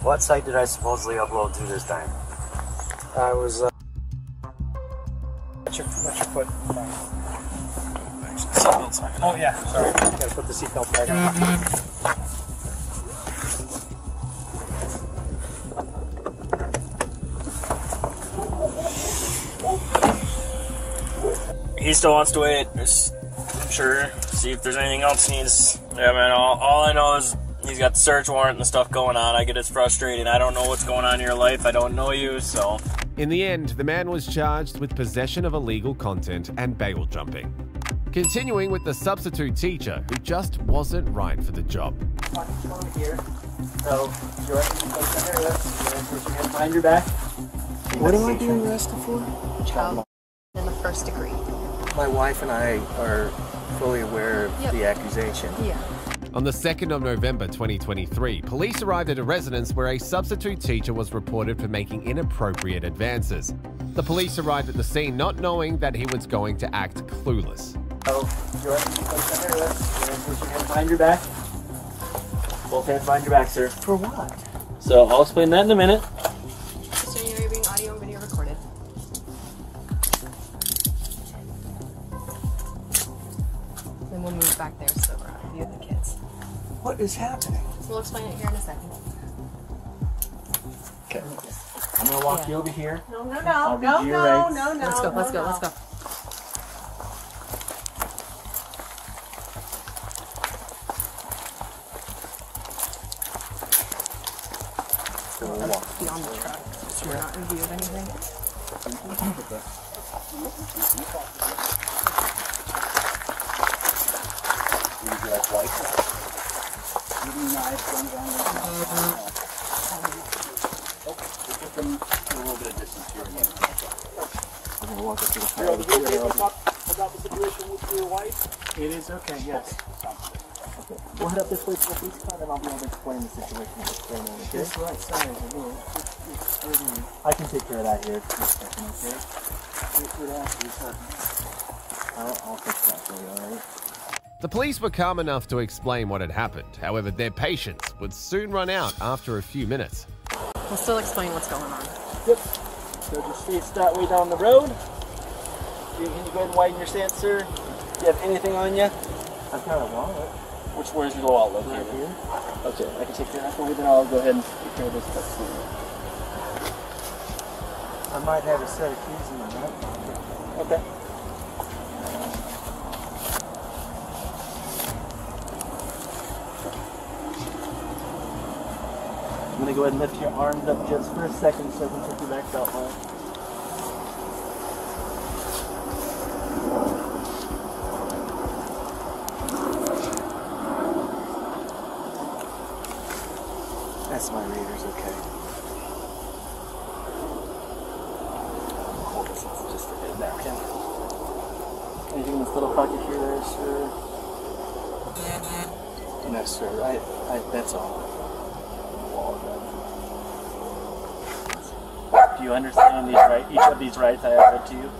What site did I supposedly upload to this time? I was. What's your foot? Seatbelt's not gonna. Oh yeah, sorry. Gotta put the seatbelt back on. He still wants to wait. Just, I'm sure. See if there's anything else he needs. Yeah, man. All I know is he's got the search warrant and stuff going on. I get it's frustrating. I don't know what's going on in your life. I don't know you, so. In the end, the man was charged with possession of illegal content and bail jumping. Continuing with the substitute teacher who just wasn't right for the job. Here. So, you're behind your back. What am I being arrested for? Child in the first degree. My wife and I are fully aware of the accusation. Yeah. On the 2nd of November 2023, police arrived at a residence where a substitute teacher was reported for making inappropriate advances. The police arrived at the scene not knowing that he was going to act clueless. So, you're behind your back. Both hands behind your back, sir. For what? So, I'll explain that in a minute. So you know you're being audio and video recorded. Then we'll move back there so we're on view of the kids. What is happening? We'll explain it here in a second. Okay. I'm gonna walk you over here. No, no, I'll no, be no, to your no, right. no, no. Let's go, let's go. Let's be on the truck so we're not in view of anything. You're okay to talk about the situation with your wife? It is okay, yes. Okay. We'll head up this way for please, and I'll be able to explain the situation what's going on, okay? That's right, sorry. I can take care of that here. Just a second, okay? I'll fix that for you, alright? The police were calm enough to explain what had happened. However, their patience would soon run out after a few minutes. We'll still explain what's going on. Yep. So just face that way down the road. Can you go ahead and widen your stance, sir? Do you have anything on you? I've got a wallet. Where's your wallet located? Right here. Okay, I can take care of that for you, then I'll go ahead and take care of this stuff for you. I might have a set of keys in my back pocket. Okay. I'm going to go ahead and lift your arms up just for a second so I can take you back that way. That's my readers, okay. Hold this just for his back, Tim. Anything in this little pocket here there, sir? No, sir. That's all. Do you understand these each of these rights I have read to you?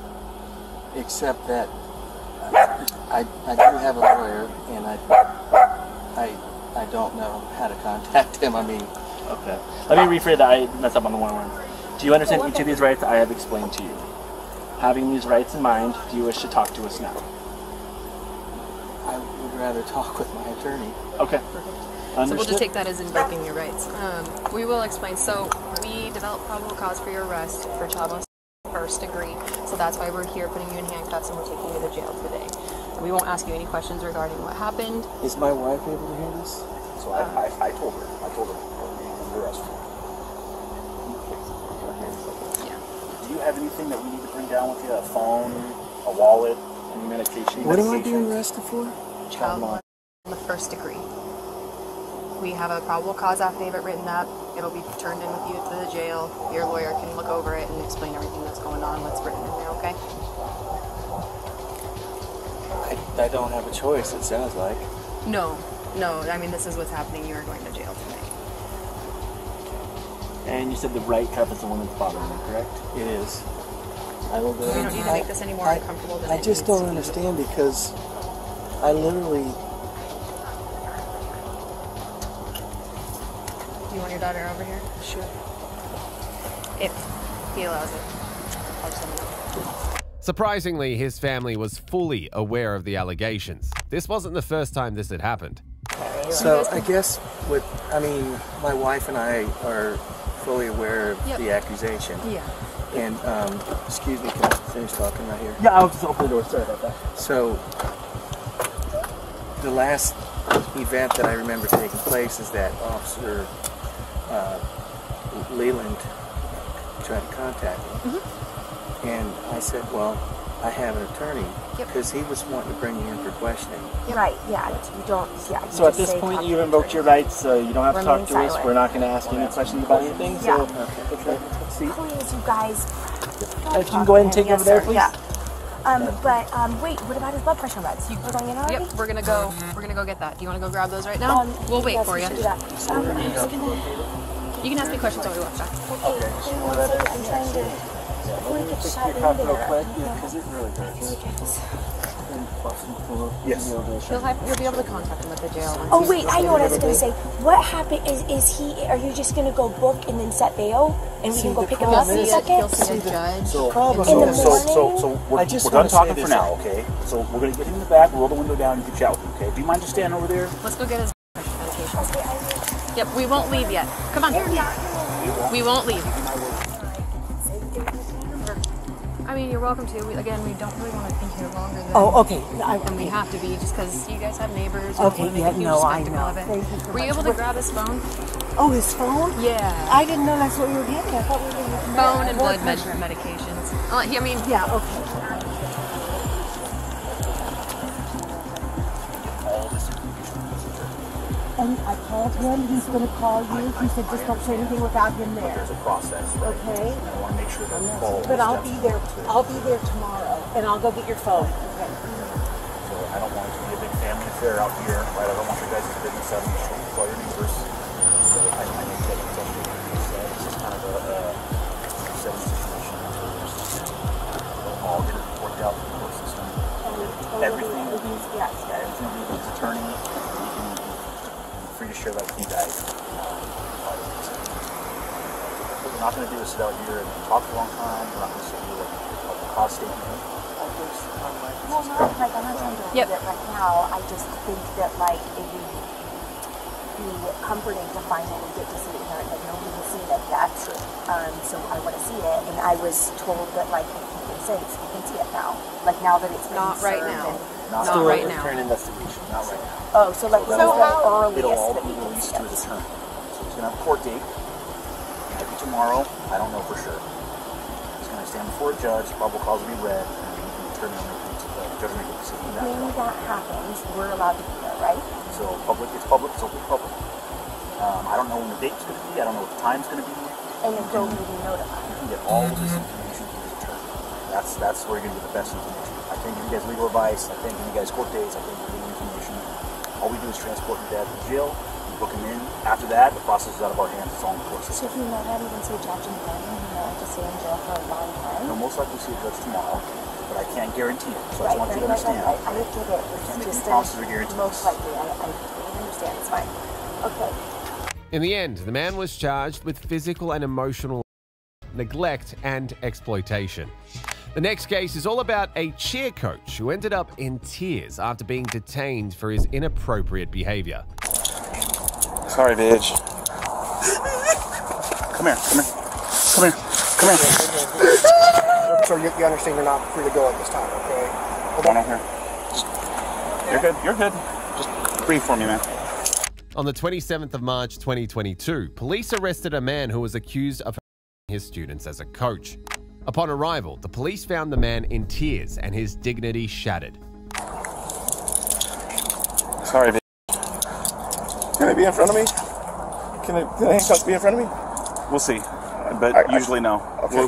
Except that I do have a lawyer, and I don't know how to contact him. I mean, okay. Let me rephrase that. I messed up on the one word. Do you understand each of these rights I have explained to you? Having these rights in mind, do you wish to talk to us now? I would rather talk with my attorney. Okay. So we'll just take that as invoking your rights. We will explain. So we developed probable cause for your arrest for child molestation first degree. So that's why we're here putting you in handcuffs and we're taking you to jail today. We won't ask you any questions regarding what happened. Is my wife able to hear this? So I told her. I told her the arrest. Do you have anything that we need to bring down with you? A phone, a wallet, any medication? What am I being arrested for? Child molestation in the first degree. We have a probable cause affidavit written up. It'll be turned in with you to the jail. Your lawyer can look over it and explain everything that's going on, what's written in there, okay? I don't have a choice, it sounds like. No. I mean, this is what's happening. You are going to jail today. And you said the right cuff is the one that's bothering you, correct? It is. I will go. We don't need to make this any more uncomfortable than I just don't understand because I literally. Do you want your daughter over here? Sure. If he allows it. I'll just let him know. Surprisingly, his family was fully aware of the allegations. This wasn't the first time this had happened. So I guess my wife and I are fully aware of the accusation. Yeah. And, excuse me, can I finish talking right here? Yeah, I was just opening the door. Sorry about that. So, the last event that I remember taking place is that Officer Leland tried to contact me. Mm-hmm. And I said, well, I have an attorney. Because he was wanting to bring me in for questioning. Right, yeah, you don't, yeah. So at this point, you've invoked your rights, so you don't have to talk to us. We're not going to ask you any questions about anything. So, let's see. Please, you guys. If you can go ahead and take over there, please. Yeah. Wait, what about his blood pressure meds? We're going in already? Yep, we're gonna go get that. Do you want to go grab those right now? We'll wait for you. I'm just gonna... You can ask me questions while we watch that. Okay, I'm trying to... I want to get shot in there. Because it really hurts. Yes. You'll be able to contact him at the jail. Oh wait, I know what I was going to say. What happened are you just going to go book and then set bail? And we can go pick him up in a second? He'll see a judge. So we're done talking for now, okay? So we're going to get him in the back, roll the window down, and get you out, okay? Do you mind just standing over there? Let's go get his medication. Yep, we won't leave yet. Come on. We won't leave. I mean, you're welcome to. We don't really want to be here longer than... Oh, okay. And we have to be just because you guys have neighbors. Okay, yeah, no, I know. Were you able to grab his phone? Oh, his phone? Yeah. I didn't know that's what we were getting. I thought we were getting phone and blood medications. Yeah, okay. And I called him. He's going to call you. He said just don't say anything without him there. There's a process, right? Okay. And I want to make sure that we follow. But I'll be there. I'll be there tomorrow, and I'll go get your phone. Okay. So I don't want it to be a big family affair out here, right? I don't want your guys' business out in the street with all your neighbors. So I need to get in touch with you. This is kind of a setting situation. We'll all get it worked out in the court system. Everything will be his attorney. Free to share that with you guys. We're not going to do is sit out here and talk for a long time. We're not going to sit here like a cause statement. Well, no, like I'm not trying to do it right now. I just think that like it would be comforting to finally get to see it here. Like nobody has seen it yet. So I want to see it. And I was told that like you can see it now. Like now that it's been not right served now. Not right now. Current investigation, not right now. Oh, so like So the it'll all earliest that be we can released see to it. his attorney. So he's going to have a court date. It might be tomorrow. I don't know for sure. He's going to stand before a judge. Probable cause will be read, and the attorney will make the judge will make a decision. When that happens, we're allowed to be there, right? So public, it's open to public. I don't know when the date's going to be. I don't know what the time's going to be. And then go be notified. You can get all of this information from his attorney. That's where you're going to get the best information. I can't give you guys legal advice. I can't give you guys court dates. I can't give you information. All we do is transport your dad to jail. We book him in. After that, the process is out of our hands. It's all in the court system. So if you know that, even say judge and then you know to stay in jail for a long time. You'll most likely see a judge tomorrow, but I can't guarantee it. So I just want you to understand. I get it. Can't make It's any promises or guarantees. most likely. I understand. It's fine. Okay. In the end, the man was charged with physical and emotional. neglect, and exploitation. The next case is all about a cheer coach who ended up in tears after being detained for his inappropriate behavior. Sorry, bitch. Come here, come here. Come here, come here. So you understand you're not free to go at this time, okay? Hold on over here. You're good, you're good. Just breathe for me, man. On the 27th of March 2022, police arrested a man who was accused of his students as a coach. Upon arrival, the police found the man in tears and his dignity shattered. Sorry, bitch. Can it be in front of me? Can the handcuffs be in front of me? We'll see, but usually no. Okay.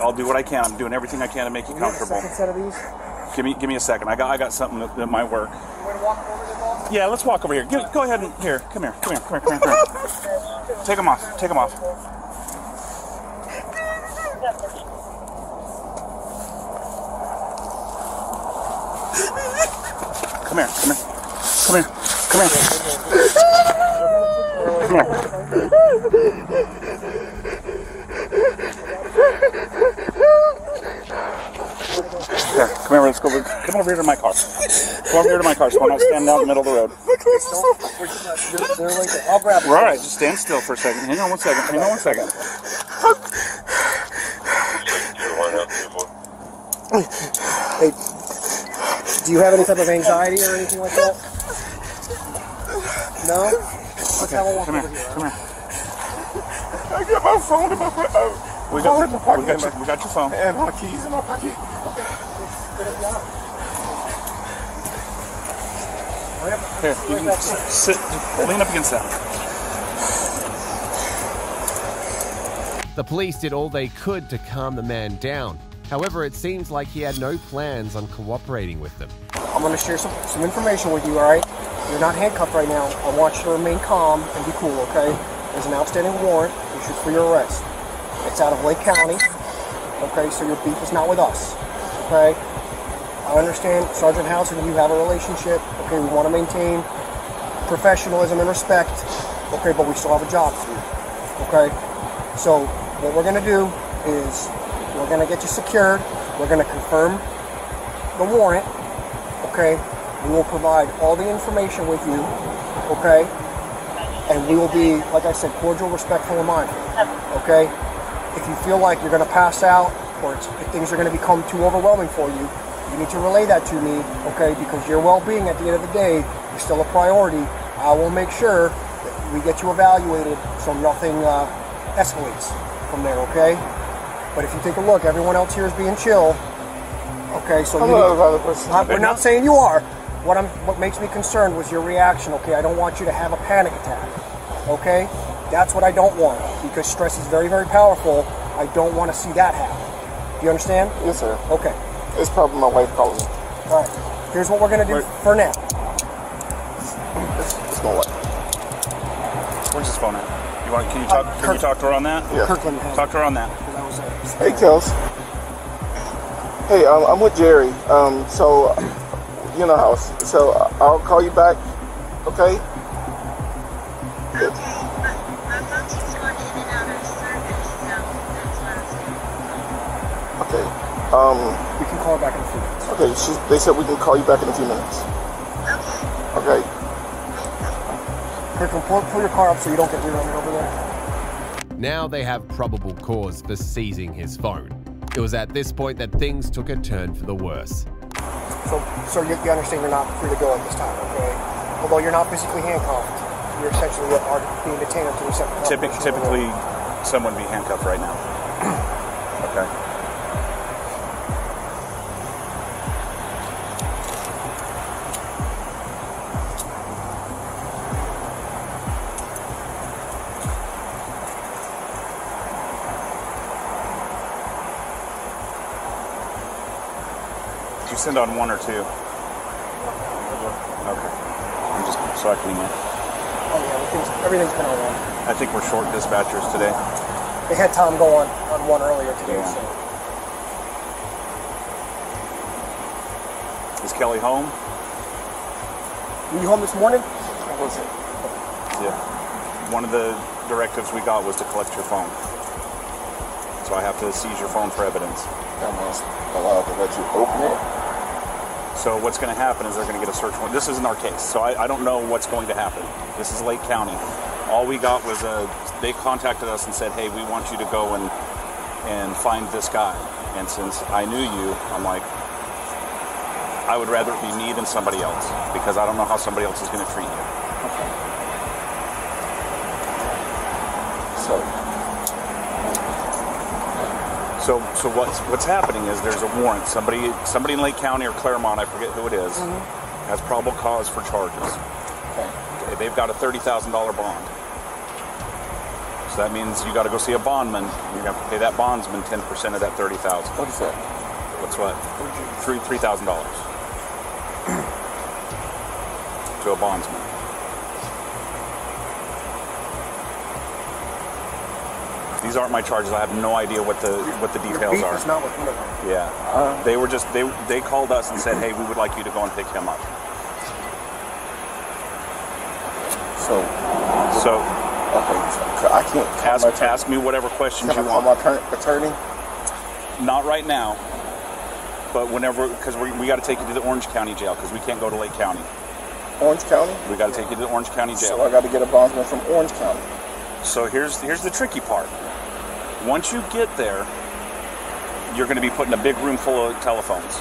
I'll do what I can. I'm doing everything I can to make you comfortable. Second set of these? Give me a second. I got something that might work. Yeah, let's walk over here. Go ahead and here. Come here. Take them off. Take them off. Come here. Here, come here, let's go. Come over here to my car. Come over here to my car so I'm not standing out in the middle of the road. I'll grab it. We're all right, just stand still for a second. Hang on one second. Hey, do you have any type of anxiety or anything like that? No? Okay, come here. I got my phone in my pocket. We got your phone. And my keys in my pocket. Here, you can sit, lean up against that. The police did all they could to calm the man down. However, it seems like he had no plans on cooperating with them. I'm going to share some information with you, all right? You're not handcuffed right now. I want you to remain calm and be cool, okay? There's an outstanding warrant issued for your arrest. It's out of Lake County, okay? So your beef is not with us, okay? I understand Sergeant House and you have a relationship, okay? We want to maintain professionalism and respect, okay? But we still have a job to do, okay? So what we're going to do is we're going to get you secured. We're going to confirm the warrant, okay? We will provide all the information with you, okay? And we will be, like I said, cordial, respectful, and mindful, okay? If you feel like you're going to pass out or if things are going to become too overwhelming for you, you need to relay that to me, okay? Because your well-being at the end of the day is still a priority. I will make sure that we get you evaluated so nothing escalates from there, okay? But if you take a look, everyone else here is being chill, okay? So we're not saying you are. What makes me concerned was your reaction, okay? I don't want you to have a panic attack, okay? That's what I don't want, because stress is very, very powerful. I don't want to see that happen. Do you understand? Yes, sir. Okay. It's probably my wife calling me. All right. Here's what we're going to do for now. It's going what? Where's his phone at? Can you talk to her on that? Yeah. Kirkland talk to her on that. Hey, Kels. Hey, I'm with Jerry. So, you know house. So I'll call you back. Okay. Okay. We can call her back in a few minutes. Okay. They said we can call you back in a few minutes. Okay. Kirkland, pull your car up so you don't get rear-ended over there. Now they have probable cause for seizing his phone. It was at this point that things took a turn for the worse. So you understand you're not free to go at this time, okay? Although you're not physically handcuffed, you're essentially being detained until you set the Typically, someone would be handcuffed right now. Okay. Send on one or two. Okay. I'm just so I can. Oh yeah, everything's been on one. I think we're short dispatchers today. They had Tom go on one earlier today. Yeah. So. Is Kelly home? Were you home this morning? Yeah. One of the directives we got was to collect your phone. So I have to seize your phone for evidence. Am I allowed to let you open it? So what's going to happen is they're going to get a search warrant. This isn't our case, so I don't know what's going to happen. This is Lake County. All we got was they contacted us and said, hey, we want you to go and find this guy. And since I knew you, I'm like, I would rather it be me than somebody else, because I don't know how somebody else is going to treat you. Okay. So what's happening is there's a warrant. Somebody in Lake County or Claremont, I forget who it is, has probable cause for charges. Okay. They've got a $30,000 bond. So that means you got to go see a bondman. You have to pay that bondsman 10% of that $30,000. What is that? What's what? $3,000 to a bondsman. These aren't my charges. I have no idea what the details are. It's not with one of them. Yeah. They were just they called us and said, hey, we would like you to go and pick him up. So okay, so I can't ask me whatever questions you want. Can I call my attorney? Not right now, but whenever, because we got to take you to the Orange County jail, because we can't go to Lake County. Orange County? We got to take you to the Orange County jail. So I got to get a bondsman from Orange County. So here's the tricky part. Once you get there, you're going to be put in a big room full of telephones.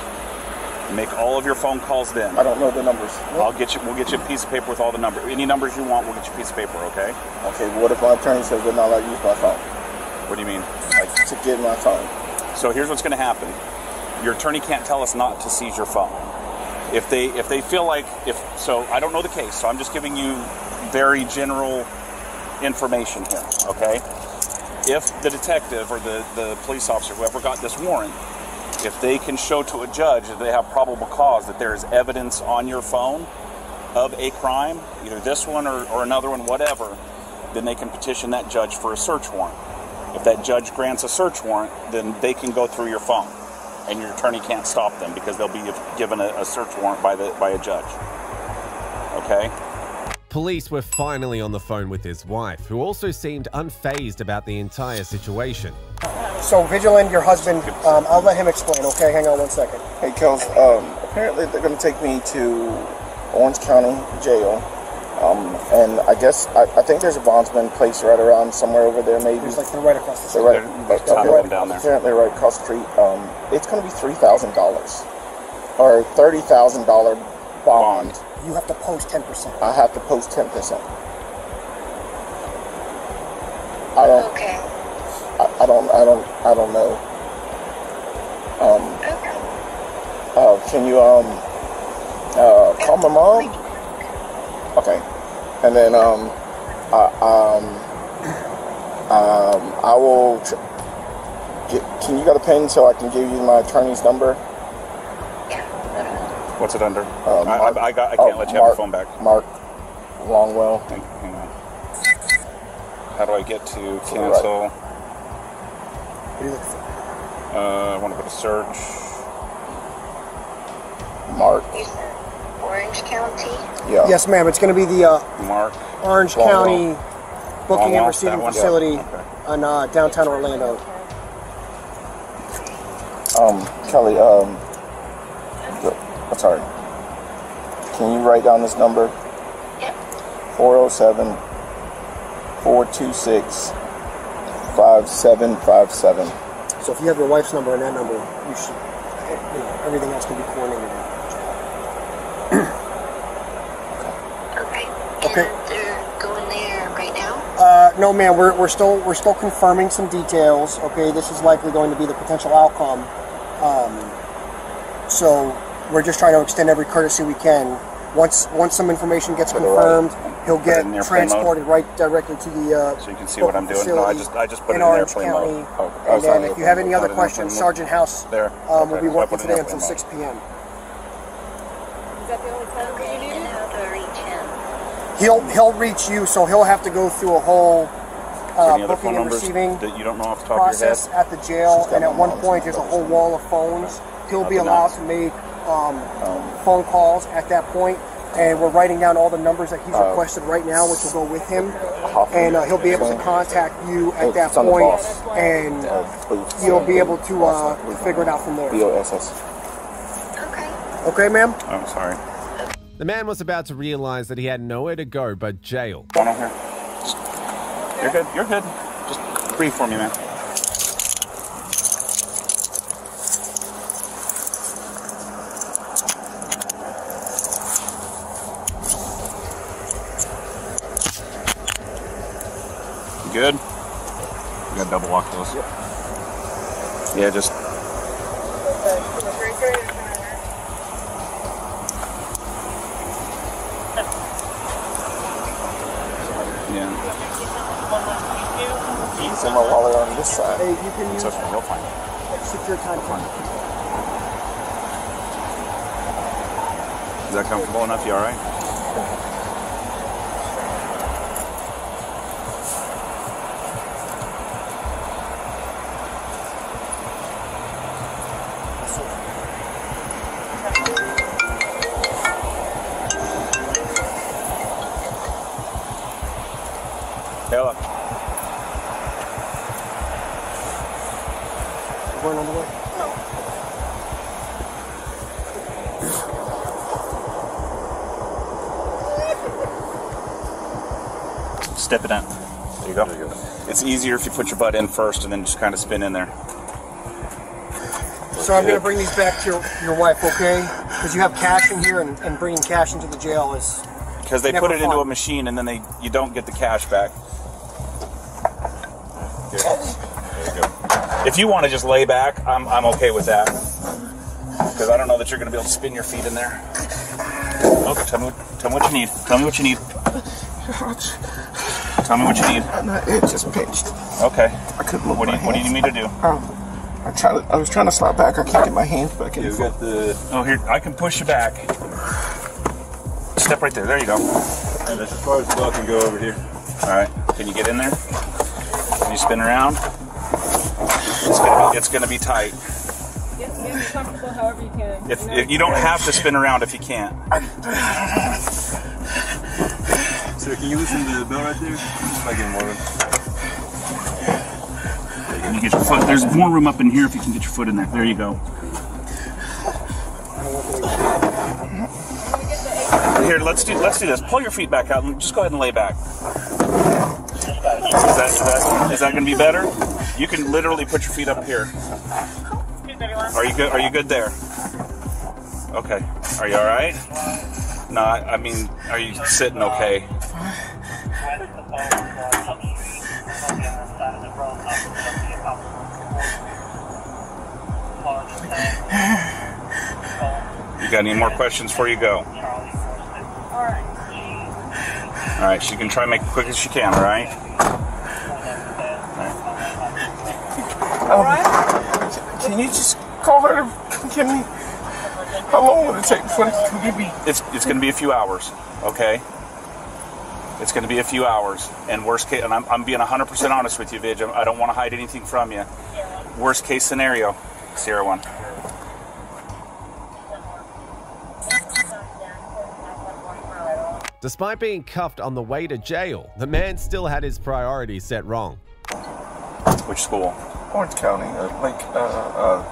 Make all of your phone calls then. I don't know the numbers. We'll get you a piece of paper with all the numbers. Any numbers you want, we'll get you a piece of paper, okay? Okay, but what if my attorney says they're not allowed to use my phone? What do you mean? Like, to get my phone. So here's what's going to happen. Your attorney can't tell us not to seize your phone. If they feel like, so I don't know the case, so I'm just giving you very general information here, okay? If the detective or the police officer, whoever got this warrant, if they can show to a judge that they have probable cause that there is evidence on your phone of a crime, either this one or another one, whatever, then they can petition that judge for a search warrant. If that judge grants a search warrant, then they can go through your phone, and your attorney can't stop them because they'll be given a search warrant by a judge. Okay? Police were finally on the phone with his wife, who also seemed unfazed about the entire situation. So, Vigilant, your husband, I'll let him explain, okay? Hang on one second. Hey, Kels, apparently they're going to take me to Orange County Jail. And I guess, I think there's a bondsman place right around somewhere over there, maybe. It's like they're right across the street. Right down there. Apparently right across the street. It's going to be $3,000 or $30,000 bond. You have to post 10%. I have to post 10%. I don't. Okay. I don't know. Can you call my mom? Okay. And then I will can you got a pen so I can give you my attorney's number? What's it under? I can't let you have your phone back. Mark Longwell. Hang on. How do I get to cancel? What are you looking for? I want to go to search. Mark. Orange County? Yeah. Yes, ma'am. It's going to be the Mark Orange County Booking and Longwell, Receiving that one? Facility Yeah. in downtown Orlando. Kelly, I'm sorry. Can you write down this number? Yep. 407-426-5757. So if you have your wife's number and that number, you should, everything else can be coordinated. Okay. Okay. And they're going there right now? No, ma'am. We're still confirming some details. Okay, this is likely going to be the potential outcome. So we're just trying to extend every courtesy we can. Once some information gets confirmed, he'll get transported right directly to the so you can see what I'm doing. No, I just put it in Orange airplane County. mode. And then if you have any other questions, Sergeant House there. will be working today until 6 p.m. Is that the only phone number you needed? And how do I reach him? He'll reach you, so he'll have to go through a whole booking and receiving that you don't know off the top of your process head? at the jail, and at one point there's a whole wall of phones. He'll be allowed to make phone calls at that point, and we're writing down all the numbers that he's requested right now, which will go with him. and he'll be able to contact you at that point, and you'll be able to figure it out from there. BOSS. Okay, ma'am? I'm sorry. The man was about to realize that he had nowhere to go but jail. Go on over here. You're good. You're good. Just breathe for me, man. You good? You gotta double lock those. Yeah, just. Send my wallet on this side. Hey, you can use You'll find it. secure time. Is that comfortable enough? You all right? Hello. Going on the way? Step it in. There you go. It's easier if you put your butt in first and then just kind of spin in there. So I'm going to bring these back to your wife, okay? Because you have cash in here, and bringing cash into the jail is Because they never put it into fun. a machine and then you don't get the cash back. Here. There you go. If you want to just lay back, I'm okay with that. Because I don't know that you're going to be able to spin your feet in there. Okay, tell me what you need. Tell me what you need. Tell me what you need. It just pinched. Okay. I couldn't move my hands. What do you need me to do? I was trying to slide back. I can't get my hands back in. You got the. Oh, here, I can push you back. Step right there. There you go. And that's as far as I can go over here. All right. Can you get in there? Can you spin around? It's gonna be tight. Get comfortable however you can. If you don't have to spin around if you can't. Sir, can you listen to the bell right there? Just like in more room. Can you get your foot? There's more room up in here if you can get your foot in there. There you go. Here, let's do this. Pull your feet back out and just go ahead and lay back. Is that going to be better? You can literally put your feet up here. Are you good? Are you good there? Okay. Are you all right? No, I mean, are you sitting okay? You got any more questions before you go? All right, she can try to make it quick as she can, all right? All right. Can you just call her to give me? How long will it take before they can give me? It's going to be a few hours, okay? It's going to be a few hours, and worst case, and I'm being 100% honest with you, Vidge. I don't want to hide anything from you. Worst case scenario, Sierra 1. Despite being cuffed on the way to jail, the man still had his priorities set wrong. Which school? Orange County. We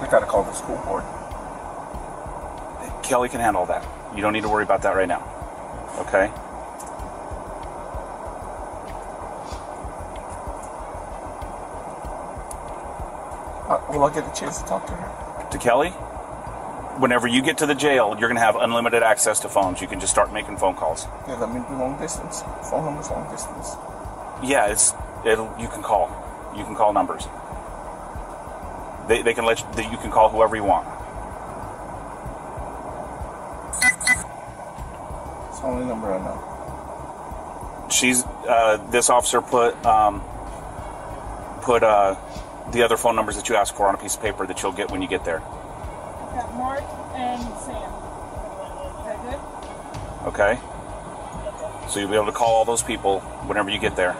got to call the school board. Kelly can handle that. You don't need to worry about that right now. Okay? Will I get a chance to talk to her? To Kelly? Whenever you get to the jail, you're going to have unlimited access to phones. You can just start making phone calls. Yeah, let me do long distance. Phone numbers long distance. Yeah, you can call. You can call numbers. They can let you can call whoever you want. It's the only number I know. She's this officer put the other phone numbers that you asked for on a piece of paper that you'll get when you get there. Got Mark and Sam. Is that good? Okay. So you'll be able to call all those people whenever you get there.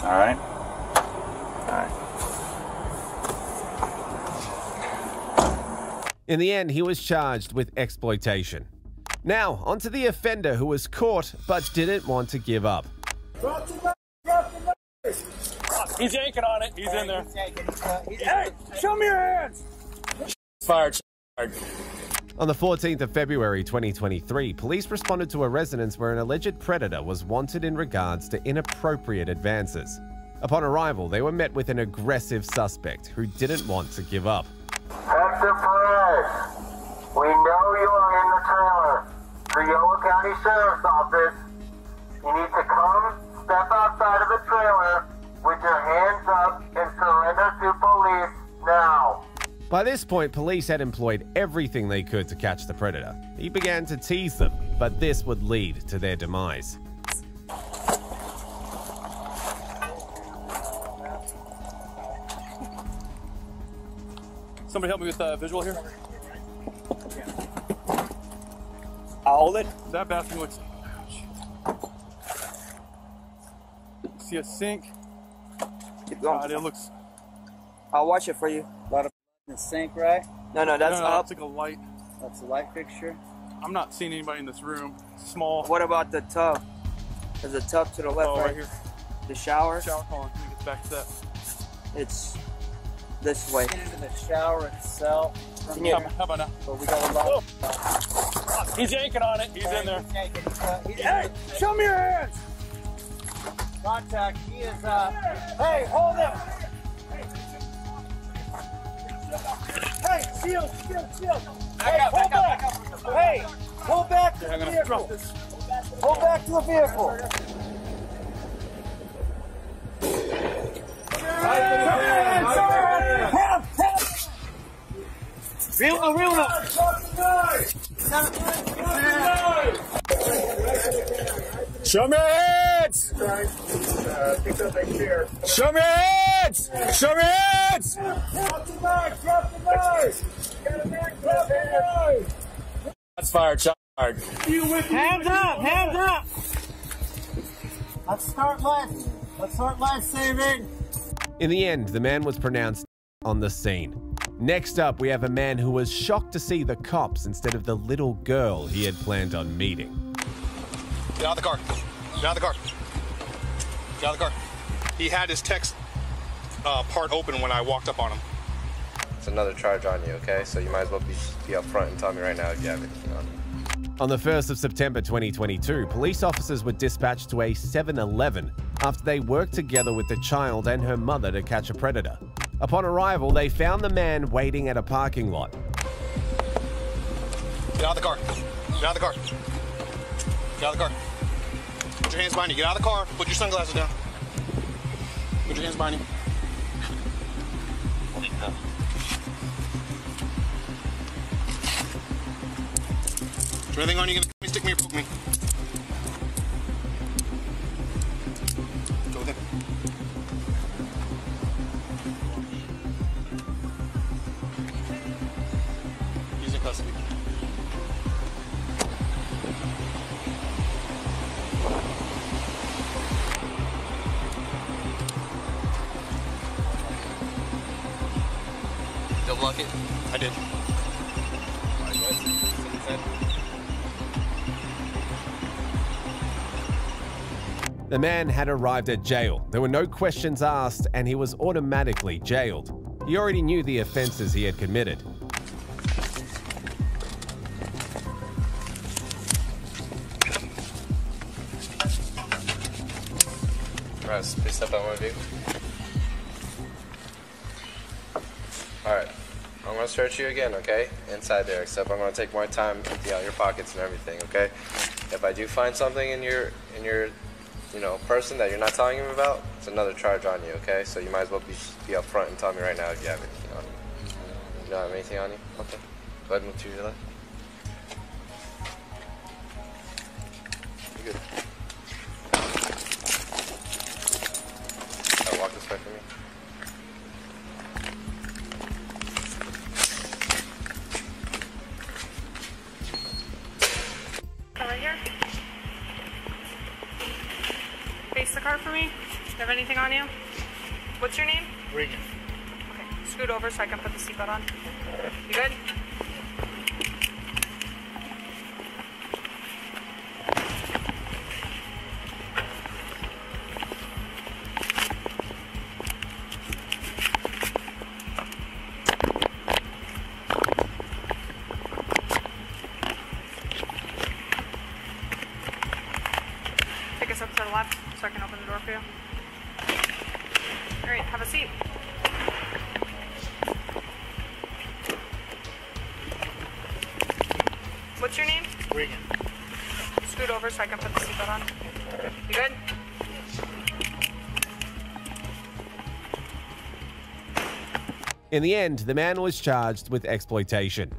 All right. All right. In the end, he was charged with exploitation. Now, onto the offender who was caught but didn't want to give up. He's yanking on it. He's in there. Hey, show me your hands. Fired. On the 14th of February 2023, police responded to a residence where an alleged predator was wanted in regards to inappropriate advances. Upon arrival, they were met with an aggressive suspect who didn't want to give up. Hector Perez, we know you are in the trailer. The Yolo County Sheriff's Office. You need to come, step outside of the trailer with your hands up and surrender to police now. By this point, police had employed everything they could to catch the predator. He began to tease them, but this would lead to their demise. Somebody help me with visual here. I'll hold it. That bathroom looks... See a sink. Keep going. It looks... I'll watch it for you. A lot of in the sink, right? No, that's up. That's like a light. That's a light fixture. I'm not seeing anybody in this room. It's small. What about the tub? There's a tub to the left, right here. The shower? Shower, hold on. Let me get back to that. It's this way. Get into the shower itself. How about now? But we got a lot. He's yanking on it. He's in there. Hey, show me your hands. Contact. He is. Hey, hold him. Hey, shield. Hey, pull back. Hey, pull back to the vehicle. Pull back to the vehicle. Reel him. Show me your hands! Show me your hands! Show me your hands! That's fired. Shot fired. Hands up! Let's start life saving. In the end, the man was pronounced on the scene. Next up, we have a man who was shocked to see the cops instead of the little girl he had planned on meeting. Get out of the car. Get out of the car. Get out of the car. He had his text part open when I walked up on him. It's another charge on you, okay? So you might as well be up front and tell me right now if you have anything on you. On the 1st of September 2022, police officers were dispatched to a 7-Eleven after they worked together with the child and her mother to catch a predator. Upon arrival, they found the man waiting at a parking lot. Get out of the car. Get out of the car. Get out of the car. Put your hands behind you. Get out of the car. Put your sunglasses down. Put your hands behind you. Is there anything on you? Can you stick me or poke me? Go with him. He's in custody. Double lock it? I did. The man had arrived at jail. There were no questions asked, and he was automatically jailed. He already knew the offenses he had committed. Russ, please step out of my vehicle. Alright, I'm gonna search you again, okay? Inside there, except I'm gonna take more time, empty out your pockets and everything, okay? If I do find something in your person that you're not telling him about, it's another charge on you, okay? So you might as well be up front and tell me right now if you have anything on you. You don't have anything on you? Okay. Go ahead and move to your left. You're good. Walk this way for me. Right here. Face the car for me. Do you have anything on you? What's your name? Regan. Okay. Scoot over so I can put the seatbelt on. You good? can open the door for you. All right, have a seat. What's your name? Regan. Scoot over so I can put the seatbelt on. You good? In the end, the man was charged with exploitation.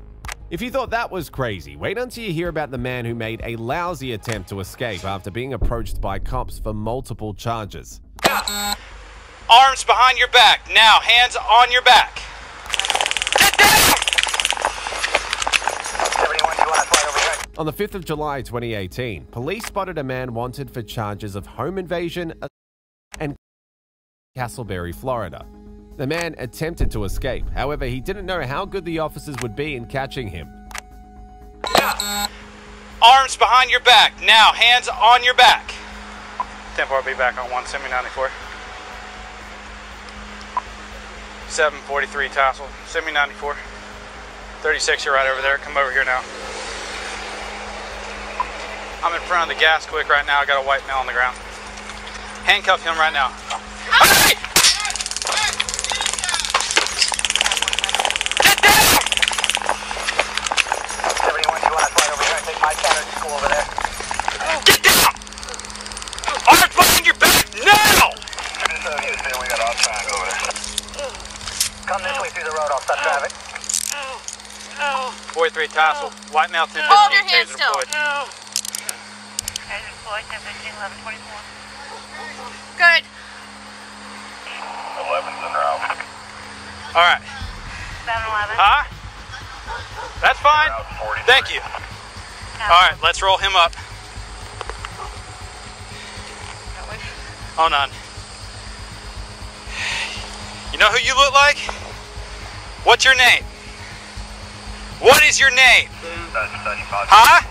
If you thought that was crazy, wait until you hear about the man who made a lousy attempt to escape after being approached by cops for multiple charges. Arms behind your back. Now, hands on your back. On the 5th of July 2018, police spotted a man wanted for charges of home invasion and Castleberry, Florida. The man attempted to escape, however, he didn't know how good the officers would be in catching him. Arms behind your back. Now, hands on your back. 10-4, I'll be back on 1, send me 94. 743 Tassel, send me 94. 36, you're right over there, come over here now. I'm in front of the gas quick right now, I got a white male on the ground. Handcuff him right now. Hey! My counter school over there. Get down! Arms behind your back now! We got off track over there. Come this way through the road, I'll stop traffic. 43 Tassel, white male 1015, Hold your hand taser still. deployed. Taser deployed, 1015, 1124. Good. 11's in route. Alright. 711. Huh? That's fine. Thank you. Alright, let's roll him up. Hold on. You know who you look like? What's your name? What is your name? Huh?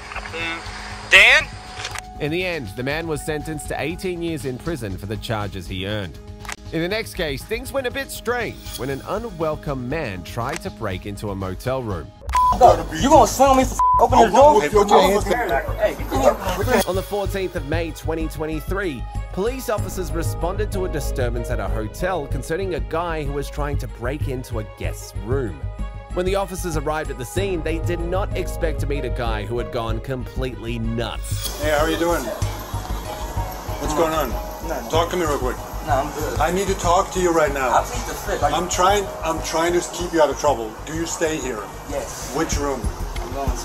Dan? In the end, the man was sentenced to 18 years in prison for the charges he earned. In the next case, things went a bit strange when an unwelcome man tried to break into a motel room. You gonna swing me for opening the door? On the 14th of May 2023, police officers responded to a disturbance at a hotel concerning a guy who was trying to break into a guest's room. When the officers arrived at the scene, they did not expect to meet a guy who had gone completely nuts. Hey, how are you doing? What's going on? Talk to me real quick. No, I'm good. I need to talk to you right now. I'll plead the fifth. I'm trying to keep you out of trouble. Do you stay here? Yes. Which room? I'm going to.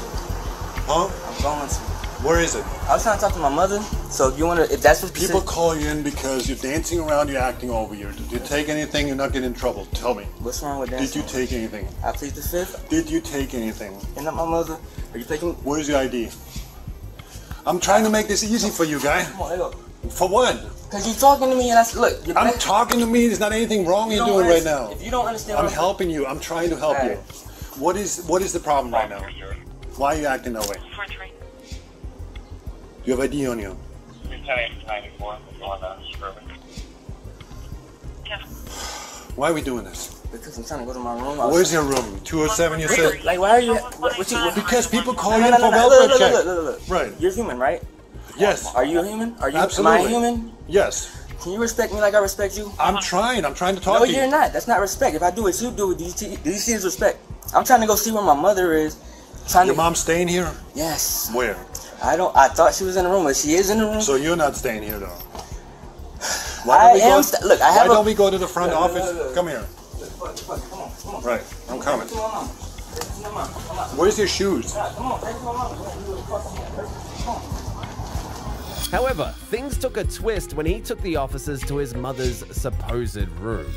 Huh? I'm going to. Where is it? I was trying to talk to my mother, so if you want to, if that's what People call you in because you're dancing around, you're acting over here. Did you take anything? You're not getting in trouble. Tell me. What's wrong with that? Did you take anything? I plead the fifth. Did you take anything? And not my mother. Are you taking? Where's your ID? I'm trying to make this easy for you, guy. Come on, let go. For what? Because you're talking to me and look. I'm talking to me. There's not anything wrong you're doing right now. If you don't understand, I'm helping you. I'm trying to help you. What is the problem right now? Why are you acting that way? Do you have ID on you? 94 on Suburban. Why are we doing this? Because I'm trying to go to my room. Where's your room? 207, you said? Like, why are you... Because people call you in for welfare check. Look. Right. You're human, right? Yes. Are you a human? Are you? Absolutely. Am I a human? Yes. Can you respect me like I respect you? I'm trying to talk no, to you. No, you're not. That's not respect. If I do what you do, do you see as respect? I'm trying to go see where my mother is. Your mom's staying here? Yes. Where? I thought she was in the room, but she is in the room. So you're not staying here, though? Why don't we go to the front office? Come here. Come on. Right. I'm coming. Where's your shoes? However, things took a twist when he took the officers to his mother's supposed room.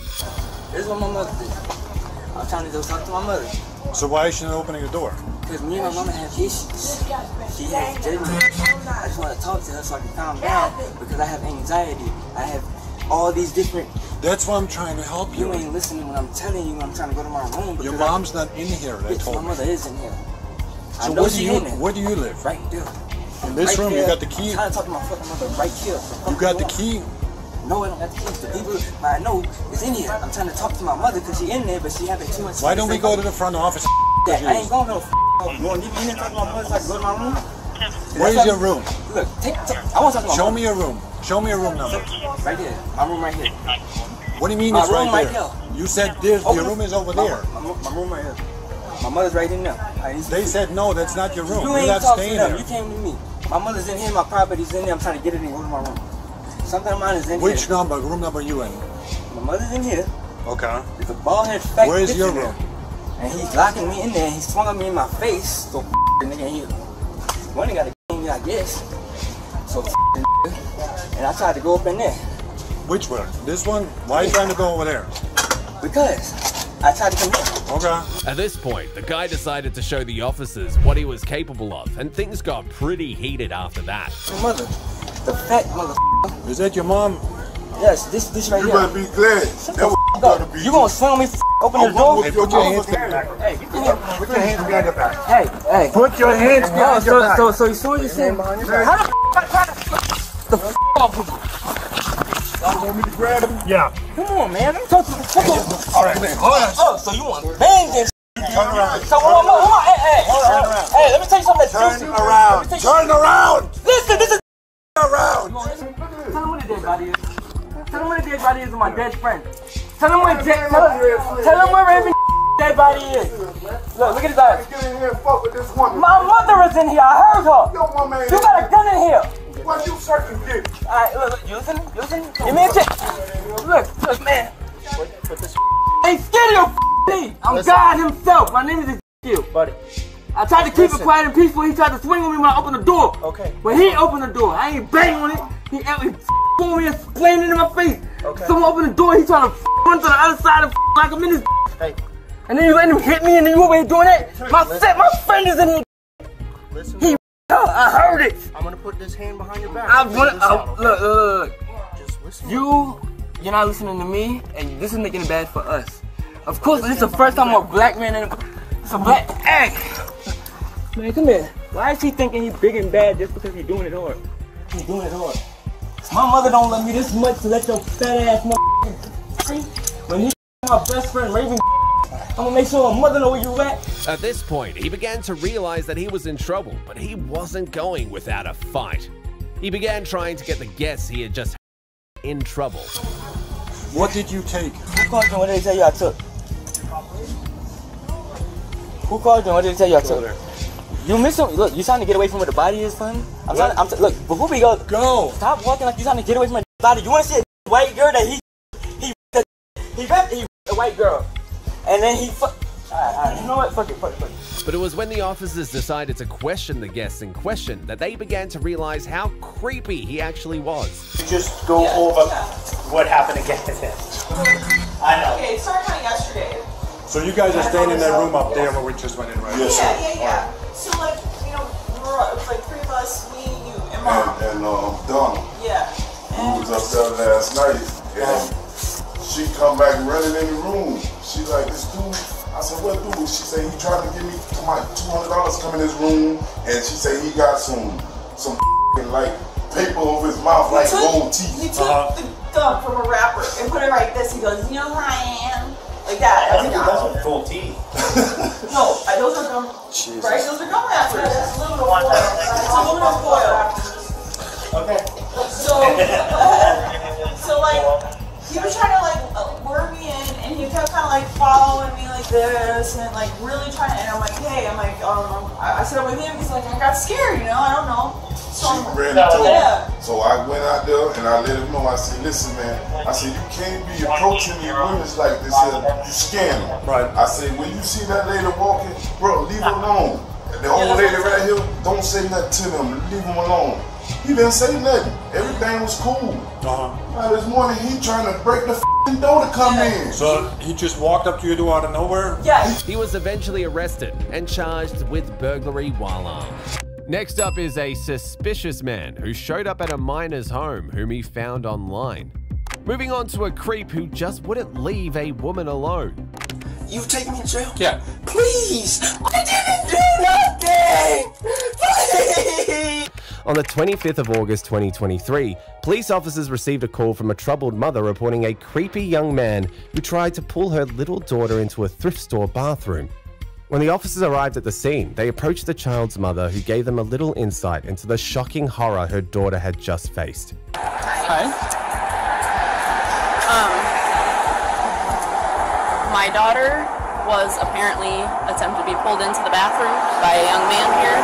Here's what my mother did. I'm trying to go talk to my mother. So why is she not opening the door? Because me and my mama have issues. She has JJ. I just want to talk to her so I can calm down because I have anxiety. I have all these different... That's why I'm trying to help you. You ain't listening when I'm telling you I'm trying to go to my room. Your mom's not in here, they told me. My mother is in here. So I know she's in there. Where do you live? Right there. In this room, you got the key? I'm trying to talk to my fucking mother right here. You got the key? No, I don't got the keys. The people I know is in here. I'm trying to talk to my mother because she's in there, but she having too much... Why don't we go to the front office? I ain't going to no... You want to leave me in there and talk to my mother so I can go to my room? Where's your room? Look, I want to talk to my Show mom. me your room. Show me your room number. Right here. My room right here. What do you mean My it's room right right there? here. You said this, your room is over there. My room right here. My mother's right in there. They said no, that's not your room. You You're ain't not talking staying to them. there. You came to me. My mother's in here. My property's in there. I'm trying to get it in. Go to my room. Something mine is in here. Which number? Room number you in? My mother's in here. Okay. There's a bald head fake. Where's your in there. room? And he's locking me in there. He swung at me in my face. So nigga, he one got to kill me, I guess. So and I tried to go up in there. Which one? This one? Why are you trying to go over there? Because I tried to come in. Okay. At this point, the guy decided to show the officers what he was capable of, and things got pretty heated after that. Your mother, the fat mother. Is that your mom? Yes, this right You here. better be glad. Shut the f up. You gonna swing on me? Open the door. Hey, put your hands behind your back. Hey, Put your hands behind your back. hey. Put your hands behind your back. So you saw you saying behind your back. How the f off with you? You want me to grab him? Yeah. Come on, man. Let me talk to the fuck up. All right, man. Hold on. Oh, so you want bang this? Turn around. So hold on. Hey. Turn around. Hey, let me tell you something that's Turn juicy. around. Turn around. Listen, this is around. Tell him what the dead body is. Tell him what the dead body is with my dead friend. Tell him where Raven dead body is. Look at his eyes. Get in here and fuck with this woman. My mother is in here. I heard her. Your mama ain't You got a gun in here. Why you sucking dick? Alright, look, you listen? Give me a check. Look, man. Ain't scared of your me. I'm God himself. My name is Ezekiel. Buddy. I tried to keep it quiet and peaceful. He tried to swing on me when I opened the door. Okay. When he opened the door, I ain't bang on it. He on me and slammed it in my face. Okay. Someone opened the door. He tried to run to the other side and like I'm in his. Hey. And then you let him hit me, and then you over here doing that. My friend is in here. Listen. He. I heard it. I'm gonna put this hand behind your back. Look. Just listen. You're not listening to me, and this is making it bad for us. Of course, this is the first time a black man in it's a black. Hey, man, come here. Why is he thinking he's big and bad just because he's doing it hard? He's doing it hard. My mother don't love me this much to let your fat ass motherfucker see. When he my best friend Raven, I'm gonna make sure my mother know where you at. At this point, he began to realize that he was in trouble, but he wasn't going without a fight. He began trying to get the guests he had just in trouble. What did you take? Who called you? What did they tell you I took? Who called you? What did they tell you I took? You miss him. Look, you trying to get away from where the body is, son? Look, before we go, stop walking like you trying to get away from the body. You want to see a white girl that he raped a white girl, and then he fuck. Alright, you know what? Fuck it. But it was when the officers decided to question the guests in question that they began to realize how creepy he actually was. Just go over what happened again to him. I know. Okay, it started kind of yesterday. So you guys are staying in that room up there where we just went in, right? Yes, sir. Yeah. So like, you know, it was like three of us, me, you, and Mom. And Donna. Yeah. Who was up there last night, and she come back running in the room. She like, this dude. I said, what dude? She said, he tried to give me my $200 come in his room, and she said he got some like paper over his mouth like gold teeth. He took the gum from a wrapper and put it like this. He goes, you know who I am? Like that. I was like, That's what gold teeth. No, those are gum. Jesus. Right? Those are gum wrappers. That's aluminum foil. That's aluminum foil. Okay. So like, he was trying to like lure me in, and he kept kind of like following me like this, and like really trying to. And I'm like, hey, I said I'm with him because like I got scared, you know, I don't know. So she ran into him. So I went out there and I let him know. I said, listen, man. I said, you can't be approaching these women like this. You scam them. Right. I said, when you see that lady walking, bro, leave her alone. The old lady right here, don't say nothing to them. Leave them alone. He didn't say nothing. Everything was cool. Now this morning he trying to break the door to come in. So he just walked up to your door out of nowhere? Yeah. He was eventually arrested and charged with burglary while armed. Next up is a suspicious man who showed up at a miner's home whom he found online. Moving on to a creep who just wouldn't leave a woman alone. You take me to jail? Yeah. Please! I didn't do nothing! Please! On the 25th of August 2023, police officers received a call from a troubled mother reporting a creepy young man who tried to pull her little daughter into a thrift store bathroom. When the officers arrived at the scene, they approached the child's mother, who gave them a little insight into the shocking horror her daughter had just faced. Hi. My daughter was apparently attempted to be pulled into the bathroom by a young man here.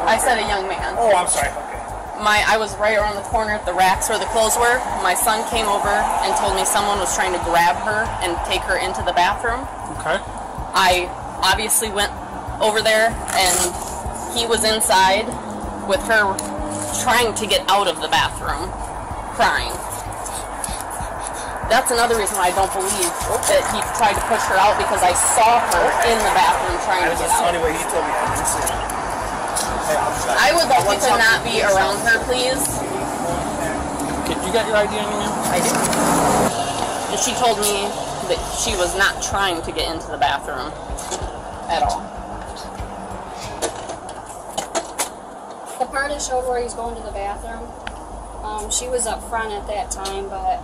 I said a young man. Oh, I'm sorry. I was right around the corner at the racks where the clothes were. My son came over and told me someone was trying to grab her and take her into the bathroom. Okay. I obviously went over there and he was inside with her trying to get out of the bathroom, crying. That's another reason why I don't believe that he tried to push her out, because I saw her in the bathroom trying to get out. Anyway, he told me I didn't see it. I would like you to not be around her, please. You got your ID on you now? I do. And she told me that she was not trying to get into the bathroom at all. The part that showed where he's going to the bathroom, she was up front at that time, but...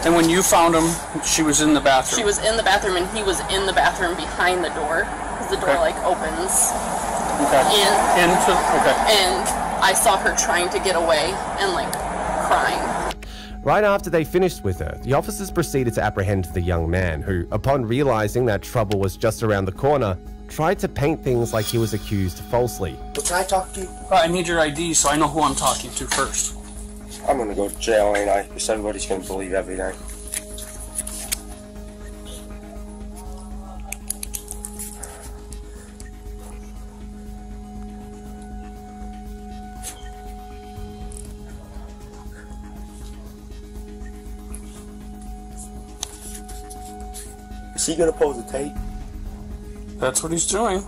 And when you found him, she was in the bathroom? She was in the bathroom, and he was in the bathroom behind the door, because the door, like, opens. Okay. And I saw her trying to get away and, like, crying. Right after they finished with her, the officers proceeded to apprehend the young man, who, upon realizing that trouble was just around the corner, tried to paint things like he was accused falsely. Can I talk to you? I need your ID so I know who I'm talking to first. I'm gonna go to jail, ain't I? Because everybody's gonna believe everything. Is he gonna pose a tape? That's what he's doing.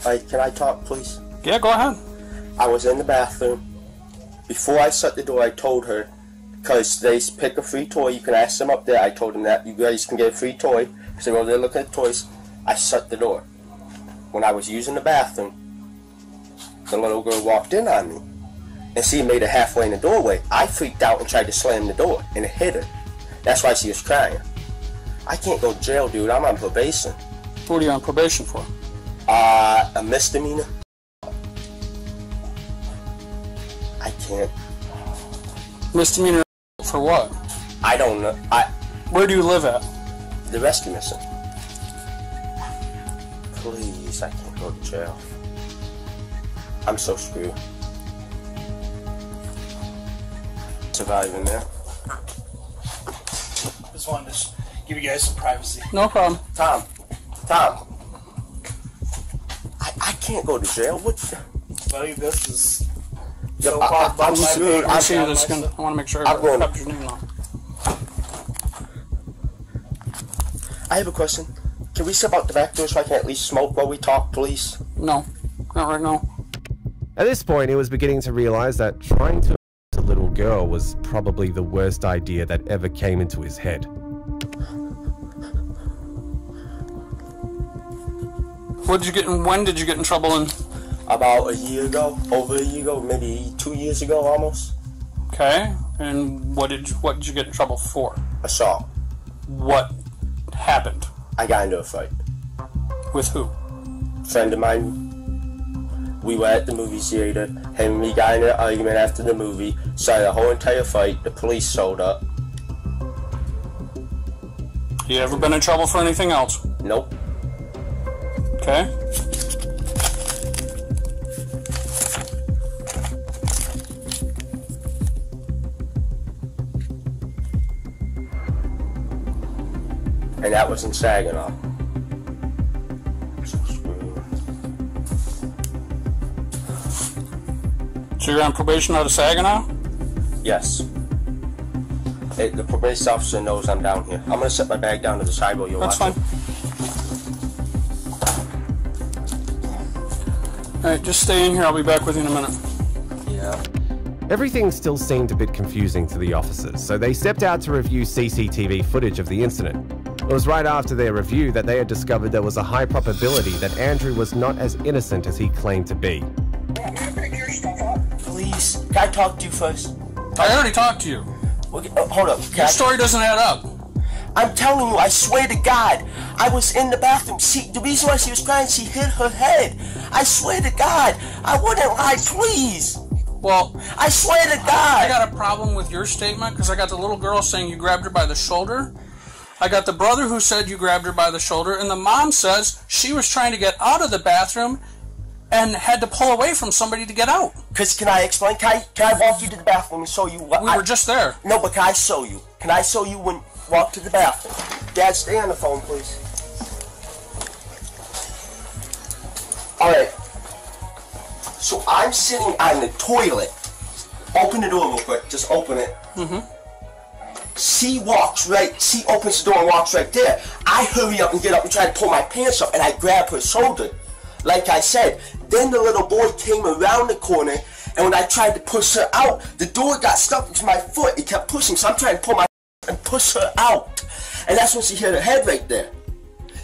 Can I talk, please? Yeah, go ahead. I was in the bathroom. Before I shut the door, I told her, because they pick a free toy, you can ask them up there. I told them that you guys can get a free toy. So they go there looking at toys. I shut the door. When I was using the bathroom, the little girl walked in on me. And she made it halfway in the doorway. I freaked out and tried to slam the door, and it hit her. That's why she was crying. I can't go to jail, dude. I'm on probation. What are you on probation for? A misdemeanor. I can't. Misdemeanor for what? I don't know. Where do you live at? The rescue mission. Please, I can't go to jail. I'm so screwed. Surviving there. Just wanted to give you guys some privacy. No problem. Tom. I can't go to jail. What? Buddy, this is... I'm screwed. I see this. I want to make sure I got your name on. I have a question. Can we step out the back door so I can at least smoke while we talk, please? No, not right now. At this point, he was beginning to realize that trying to a little girl was probably the worst idea that ever came into his head. When did you get in trouble in? About a year ago, over a year ago, maybe 2 years ago almost. Okay, and what did you get in trouble for? Assault. What happened? I got into a fight. With who? Friend of mine. We were at the movie theater. Him and me got in an argument after the movie. Started a whole entire fight. The police showed up. You ever been in trouble for anything else? Nope. Okay. And that was in Saginaw. So you're on probation out of Saginaw? Yes. The probation officer knows I'm down here. I'm gonna set my bag down to the side while you're watching. That's fine. Alright, just stay in here. I'll be back with you in a minute. Yeah. Everything still seemed a bit confusing to the officers, so they stepped out to review CCTV footage of the incident. It was right after their review that they had discovered there was a high probability that Andrew was not as innocent as he claimed to be. Please, can I talk to you first? I already talked to you. Okay, hold up. Your story doesn't add up. I'm telling you, I swear to God, I was in the bathroom. See, the reason why she was crying, she hit her head. I swear to God, I wouldn't lie, please. Well, I swear to God. I got a problem with your statement because I got the little girl saying you grabbed her by the shoulder. I got the brother who said you grabbed her by the shoulder, and the mom says she was trying to get out of the bathroom and had to pull away from somebody to get out. Because can I explain? Can I walk you to the bathroom and show you what We were just there. No, but can I show you? Can I show you when walk to the bathroom? Dad, stay on the phone, please. Alright. So I'm sitting on the toilet. Open the door real quick. Just open it. Mm-hmm. She walks right, she opens the door and walks right there. I hurry up and get up and try to pull my pants up, and I grab her shoulder. Like I said, then the little boy came around the corner, and when I tried to push her out, the door got stuck with my foot. It kept pushing, so I'm trying to pull my and push her out. And that's when she hit her head right there.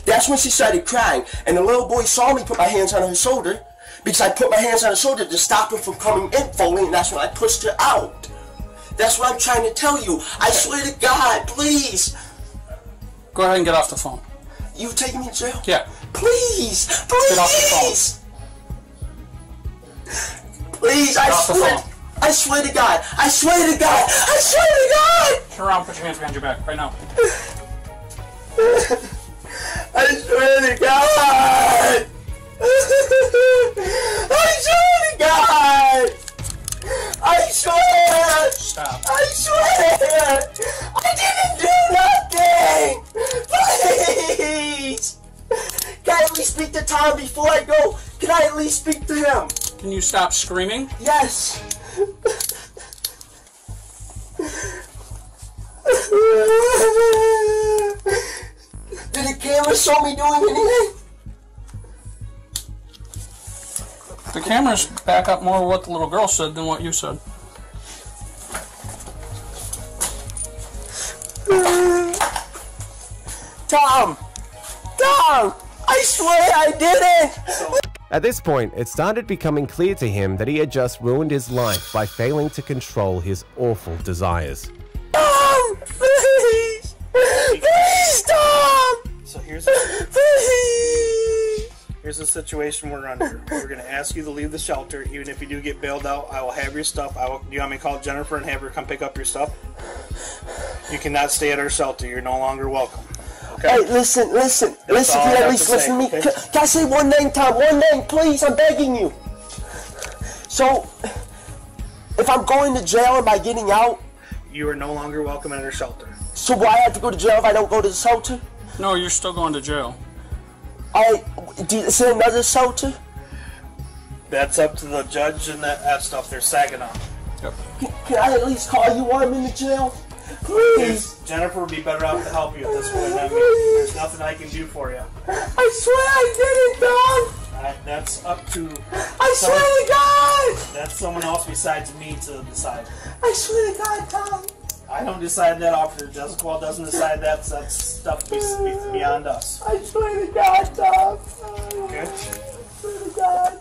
That's when she started crying, and the little boy saw me put my hands on her shoulder, because I put my hands on her shoulder to stop her from coming in fully, and that's when I pushed her out. That's what I'm trying to tell you. I swear to God, please. Go ahead and get off the phone. You taking me to jail? Yeah. Please, please. Get off the phone. Please, I swear. I swear to God. I swear to God. I swear to God. Turn around, put your hands behind your back, right now. I swear to God. I swear to God. I swear. Stop. I swear. I didn't do nothing. Please. Can I at least speak to Tom before I go? Can I at least speak to him? Can you stop screaming? Yes. Did the camera show me doing anything? The cameras back up more what the little girl said than what you said. Tom! Tom! I swear I didn't! At this point, it started becoming clear to him that he had just ruined his life by failing to control his awful desires. Tom! Please! Please, Tom! So here's Please! here's the situation we're under. We're going to ask you to leave the shelter. Even if you do get bailed out, I will have your stuff. Do you want me to call Jennifer and have her come pick up your stuff? You cannot stay at our shelter. You're no longer welcome. Okay? Hey, listen. Can you at least listen to me? Okay? Can I say one name, Tom? One name, please. I'm begging you. So, if I'm going to jail, am I getting out? You are no longer welcome at our shelter. So why I have to go to jail if I don't go to the shelter? No, you're still going to jail. Is there another shelter? That's up to the judge and that stuff. They're Saginaw. Yep. Can I at least call you while I'm in the jail? Please. Jennifer would be better off to help you at this point. I mean, there's nothing I can do for you. I swear I didn't, Tom. That's up to. I swear to God. That's someone else besides me to decide. I swear to God, Tom. I don't decide that. Officer Jessica doesn't decide that. So that's stuff beyond us. I swear to God, Tom. Okay. I swear to God.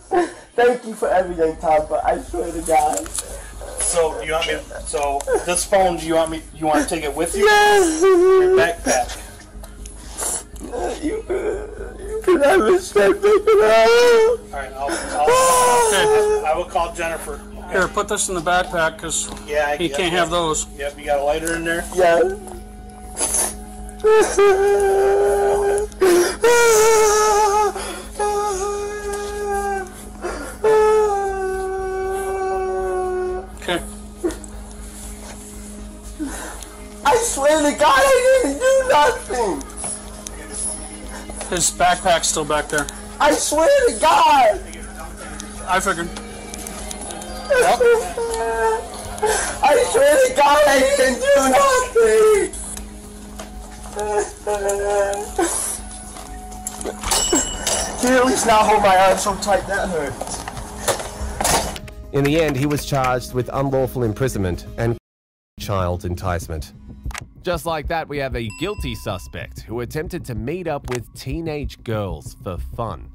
Thank you for everything, Tom, but I swear to God. So you want me? So this phone, you want to take it with you? Yes. Your backpack. You can have it. Start picking up. All right. I will call Jennifer. Okay. Here, put this in the backpack because he can't have those. Yep. You got a lighter in there? Yeah. Okay. I swear to God, I didn't do nothing. His backpack's still back there. I swear to God. I figured. Yep. I swear to God, I didn't do nothing. Can you at least not hold my arm so tight? That hurts. In the end, he was charged with unlawful imprisonment and child enticement. Just like that, we have a guilty suspect who attempted to meet up with teenage girls for fun.